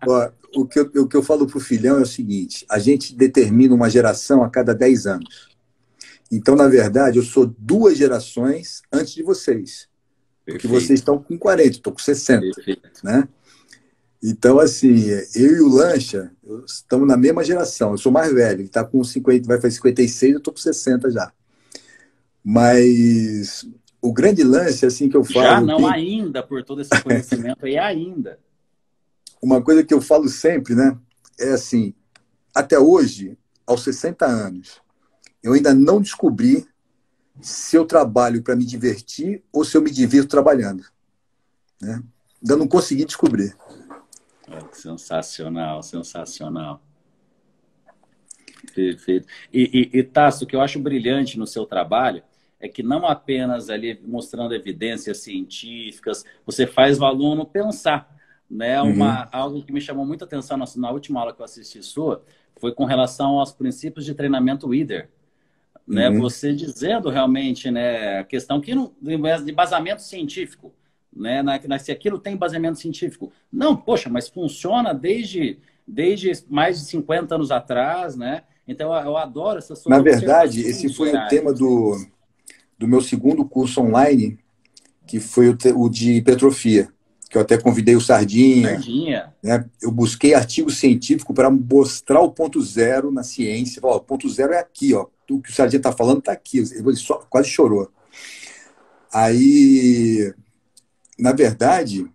Ó, o que eu falo pro filhão é o seguinte, a gente determina uma geração a cada 10 anos. Então, na verdade, eu sou 2 gerações antes de vocês. Porque vocês estão com 40, estou com 60. Perfeito. Né? Então, assim, eu e o Lancha estamos na mesma geração. Eu sou mais velho, ele está com 50, vai fazer 56, eu estou com 60 já. Mas o grande lance, assim, que eu falo... Já não, ainda, por todo esse conhecimento aí, ainda. Uma coisa que eu falo sempre, né? É assim, até hoje, aos 60 anos, eu ainda não descobri se eu trabalho para me divertir ou se eu me divirto trabalhando. Né? Ainda não consegui descobrir. Sensacional, sensacional. Perfeito. E Tasso, o que eu acho brilhante no seu trabalho é que não apenas ali mostrando evidências científicas, você faz o aluno pensar. Né? Algo que me chamou muita atenção na última aula que eu assisti sua foi com relação aos princípios de treinamento IDER. Né? Você dizendo realmente, né, a questão que não, de embasamento científico, né, se aquilo tem embasamento científico. Não, poxa, mas funciona desde mais de 50 anos atrás, né? Então eu adoro essas suas Na verdade, observações esse foi gerais. o tema do meu segundo curso online, que foi o de hipertrofia, que eu até convidei o Sardinha. Né? Eu busquei artigo científico para mostrar o ponto zero na ciência. O ponto zero é aqui, ó. O que o Sardinha está falando está aqui. Ele quase chorou. Aí, na verdade,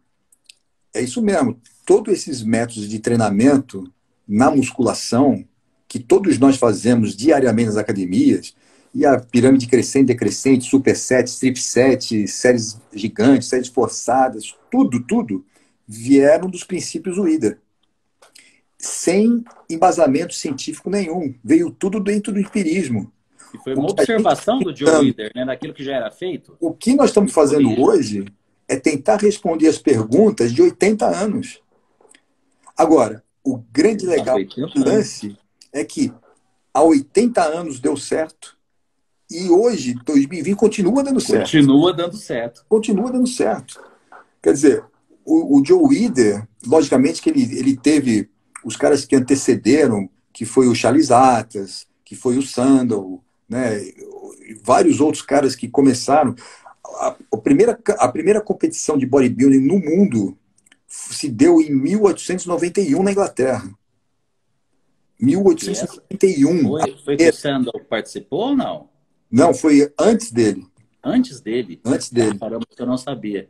é isso mesmo. Todos esses métodos de treinamento na musculação, que todos nós fazemos diariamente nas academias, e a pirâmide crescente, decrescente, superset, strip-set, séries gigantes, séries forçadas, tudo vieram dos princípios UIDA. Sem embasamento científico nenhum. Veio tudo dentro do empirismo. E foi uma observação do Joe Weider, né, daquilo que já era feito. O que nós estamos fazendo hoje é tentar responder as perguntas de 80 anos. Agora, o grande legal do lance é que há 80 anos deu certo e hoje, 2020, continua dando certo. Continua dando certo. Quer dizer, o Joe Weider, logicamente que ele teve os caras que antecederam, que foi o Charles Atlas, que foi o Sandel, né? Vários outros caras que começaram. A primeira competição de bodybuilding no mundo se deu em 1891 na Inglaterra. 1891. Foi que o Sandel participou ou não? Não, foi antes dele. Antes dele? Antes dele. Caramba, eu não sabia.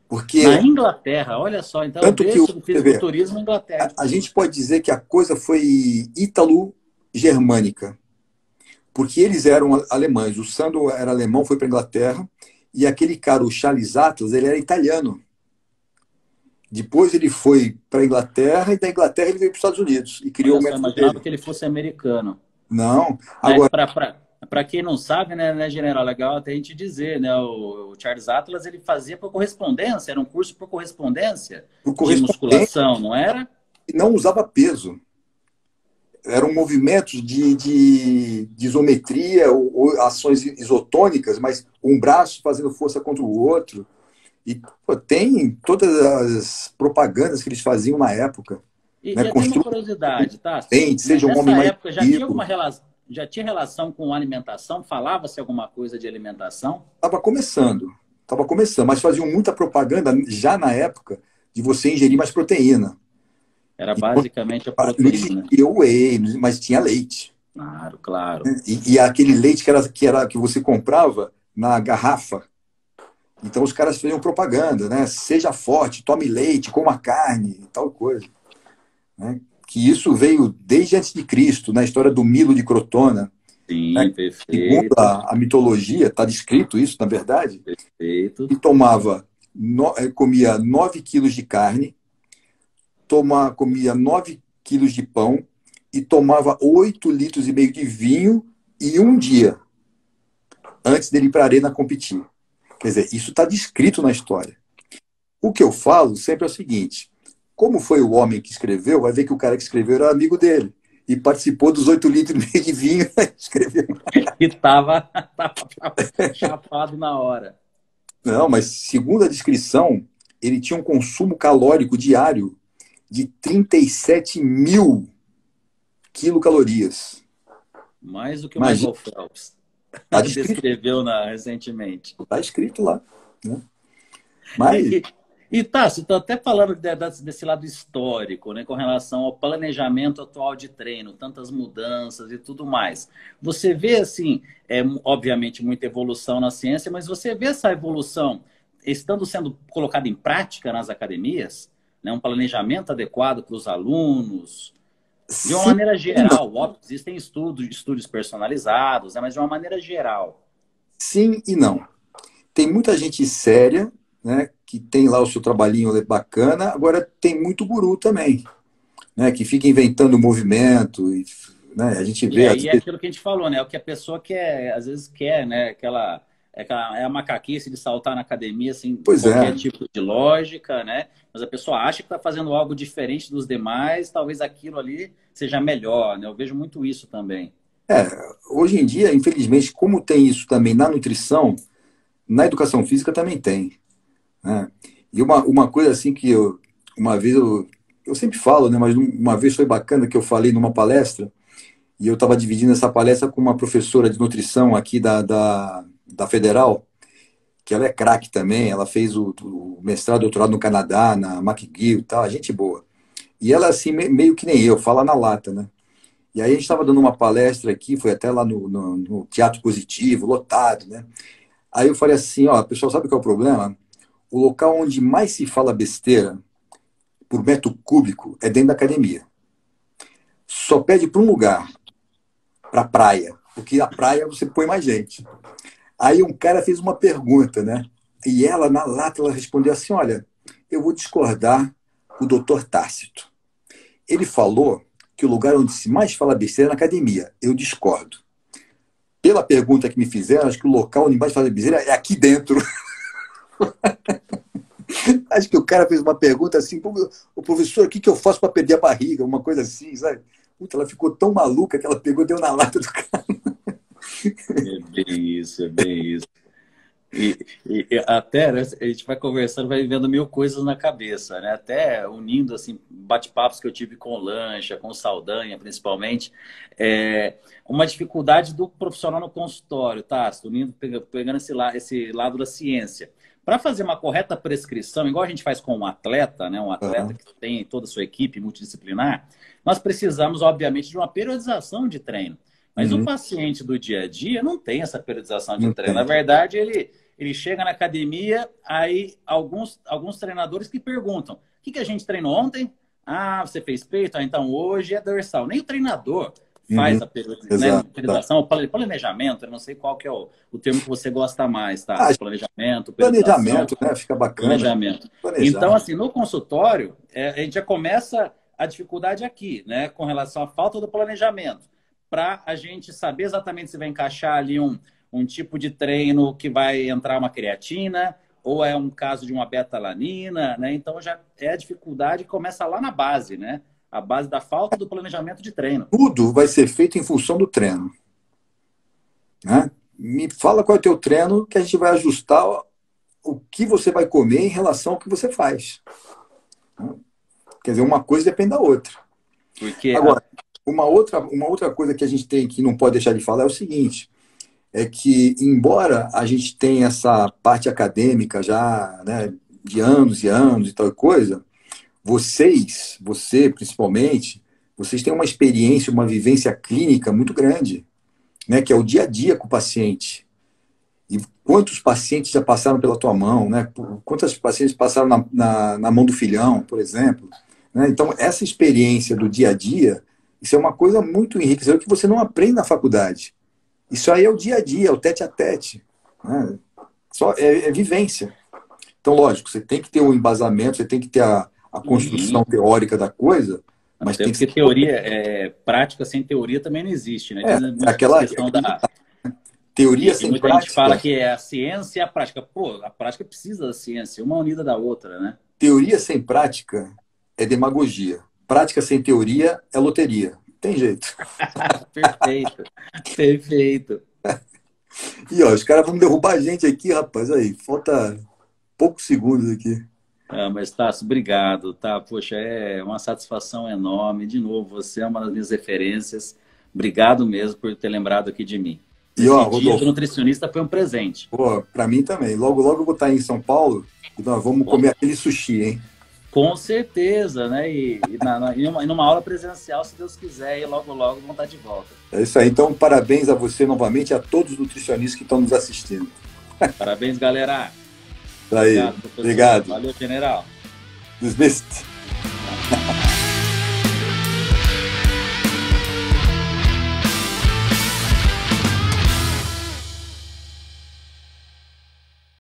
Porque, na Inglaterra, olha só, então tanto eu que fiz culturismo na Inglaterra. A gente pode dizer que a coisa foi ítalo-germânica. Porque eles eram alemães. O Sandro era alemão, foi para a Inglaterra, e aquele cara, o Charles Atlas, ele era italiano. Depois ele foi para a Inglaterra, e da Inglaterra ele veio para os Estados Unidos e criou o método dele. Eu imaginava que ele fosse americano. Não. Agora, para quem não sabe, né, general, legal até a gente dizer, né, o Charles Atlas, ele fazia por correspondência, era um curso por correspondência, de musculação, não era? Não usava peso. Eram movimentos de isometria ou ações isotônicas, mas um braço fazendo força contra o outro. E tem todas as propagandas que eles faziam na época. E né? Tem uma curiosidade, tá? Seja um homem mais época, já tinha relação com alimentação? Falava-se alguma coisa de alimentação? Estava começando, mas faziam muita propaganda já na época de você ingerir mais proteína. Era basicamente a proteína. E o whey, mas tinha leite. Claro. E aquele leite que você comprava na garrafa. Então os caras faziam propaganda, né? Seja forte, tome leite, coma carne, tal coisa. Né? Que isso veio desde antes de Cristo, na história do Milo de Crotona. Sim, né? perfeito. Segundo a mitologia, está descrito isso, na verdade. Perfeito. E comia 9 quilos de carne, comia 9 quilos de pão e tomava 8 litros e meio de vinho em um dia, antes dele ir para a arena competir. Quer dizer, isso está descrito na história. O que eu falo sempre é o seguinte: como foi o homem que escreveu, vai ver que o cara que escreveu era amigo dele e participou dos 8 litros e meio de vinho e escreveu. E estava chapado na hora. Não, mas segundo a descrição, ele tinha um consumo calórico diário de 37 mil quilocalorias. Mais do que o Michael Phelps. Tá descreveu recentemente. Está escrito lá. Né? Mas, E tá, você está até falando desse lado histórico, né, com relação ao planejamento atual de treino, tantas mudanças e tudo mais. Você vê, assim, obviamente, muita evolução na ciência, mas você vê essa evolução estando sendo colocada em prática nas academias? Né, um planejamento adequado para os alunos? De uma sim maneira e não. geral, óbvio, existem estudos personalizados, né, mas de uma maneira geral. Sim e não. Tem muita gente séria, né, que tem lá o seu trabalhinho bacana, agora tem muito guru também, né, que fica inventando movimento, e, né, a gente E vê, às aí é vezes, aquilo que a gente falou, né? O que a pessoa quer, às vezes quer, né? É a macaquice de saltar na academia sem pois qualquer é, tipo de lógica, né? Mas a pessoa acha que está fazendo algo diferente dos demais, talvez aquilo ali seja melhor, né? Eu vejo muito isso também. é, hoje em dia, infelizmente, como tem isso também na nutrição, na educação física também tem, né? E uma coisa assim que uma vez eu sempre falo, né, mas uma vez foi bacana que eu falei numa palestra, e eu estava dividindo essa palestra com uma professora de nutrição aqui da Federal, que ela é craque também, ela fez o mestrado, doutorado no Canadá, na McGill e tal, gente boa. E ela, assim, meio que nem eu, fala na lata, né? E aí a gente estava dando uma palestra aqui, foi até lá no Teatro Positivo, lotado, né? Aí eu falei assim, ó, pessoal, sabe qual é o problema? O local onde mais se fala besteira por metro cúbico é dentro da academia. Só pede para um lugar, para praia, porque a praia você põe mais gente. Aí um cara fez uma pergunta, né? E ela, na lata, ela respondeu assim, olha, eu vou discordar o doutor Tácito. Ele falou que o lugar onde se mais fala besteira é na academia. Eu discordo. Pela pergunta que me fizeram, acho que o local onde mais fala besteira é aqui dentro. Acho que o cara fez uma pergunta assim, o professor, o que eu faço para perder a barriga? Uma coisa assim, sabe? Puta, ela ficou tão maluca que ela pegou e deu na lata do cara. É bem isso, é bem isso. E até, né, a gente vai conversando, vai vendo mil coisas na cabeça, né? Até unindo, assim, bate-papos que eu tive com o Lancha, com o Saldanha, principalmente, uma dificuldade do profissional no consultório, tá? Unindo, pegando esse lado da ciência. Para fazer uma correta prescrição, igual a gente faz com um atleta, né? Um atleta Uhum. que tem toda a sua equipe multidisciplinar, nós precisamos, obviamente, de uma periodização de treino. Mas o Uhum. paciente do dia a dia não tem essa periodização de Não treino. Na tem. verdade, ele chega na academia, aí alguns treinadores que perguntam: o que a gente treinou ontem? Ah, você fez peito? Ah, então hoje é dorsal. Nem o treinador Uhum. faz a Exato. periodização, o planejamento. Eu não sei qual que é o termo que você gosta mais, tá? Ah, Se planejamento, periodização, planejamento, né? Fica bacana. planejamento. Então, Planejar. assim, no consultório, a gente já começa a dificuldade aqui, né? Com relação à falta do planejamento. Para a gente saber exatamente se vai encaixar ali um tipo de treino que vai entrar uma creatina, ou é um caso de uma beta-alanina, né? Então já é a dificuldade que começa lá na base, né? A base da falta do planejamento de treino. Tudo vai ser feito em função do treino, né? Me fala qual é o teu treino que a gente vai ajustar o que você vai comer em relação ao que você faz. Quer dizer, uma coisa depende da outra. Porque Agora, uma outra coisa que a gente tem que não pode deixar de falar é o seguinte, é que embora a gente tenha essa parte acadêmica já, né, de anos e anos e tal coisa, você principalmente, vocês têm uma experiência, uma vivência clínica muito grande, né, que é o dia a dia com o paciente. E quantos pacientes já passaram pela tua mão, né? Quantos pacientes passaram na mão do filhão, por exemplo. Né? Então, essa experiência do dia a dia, isso é uma coisa muito enriquecedora que você não aprende na faculdade. Isso aí é o dia a dia, é o tete a tete. Né? É vivência. Então, lógico, você tem que ter um embasamento, você tem que ter a construção sim, teórica da coisa, mas até tem que porque ser teoria, prática sem teoria também não existe, né? Diz muito essa questão aquele da. ditado, teoria E sem muita gente fala prática. que é a ciência e a prática. Pô, a prática precisa da ciência, uma unida da outra, né? Teoria sem prática é demagogia. Prática sem teoria é loteria. Tem jeito. Perfeito, perfeito. E ó, os caras vão derrubar a gente aqui, rapaz. Aí, falta poucos segundos aqui. Ah, mas, Tasso, obrigado, tá? Poxa, é uma satisfação enorme. De novo, você é uma das minhas referências. Obrigado mesmo por ter lembrado aqui de mim. E, ó, Esse dia Rodolfo, do nutricionista foi um presente. pô, pra mim também. Logo, logo eu vou estar em São Paulo e nós vamos comer aquele sushi, hein? Com certeza, né? E numa aula presencial, se Deus quiser, e logo, logo vão estar de volta. É isso aí. Então, parabéns a você novamente e a todos os nutricionistas que estão nos assistindo. Parabéns, galera. Tá aí. Obrigado, professor. Obrigado. Valeu, general. Dismissed.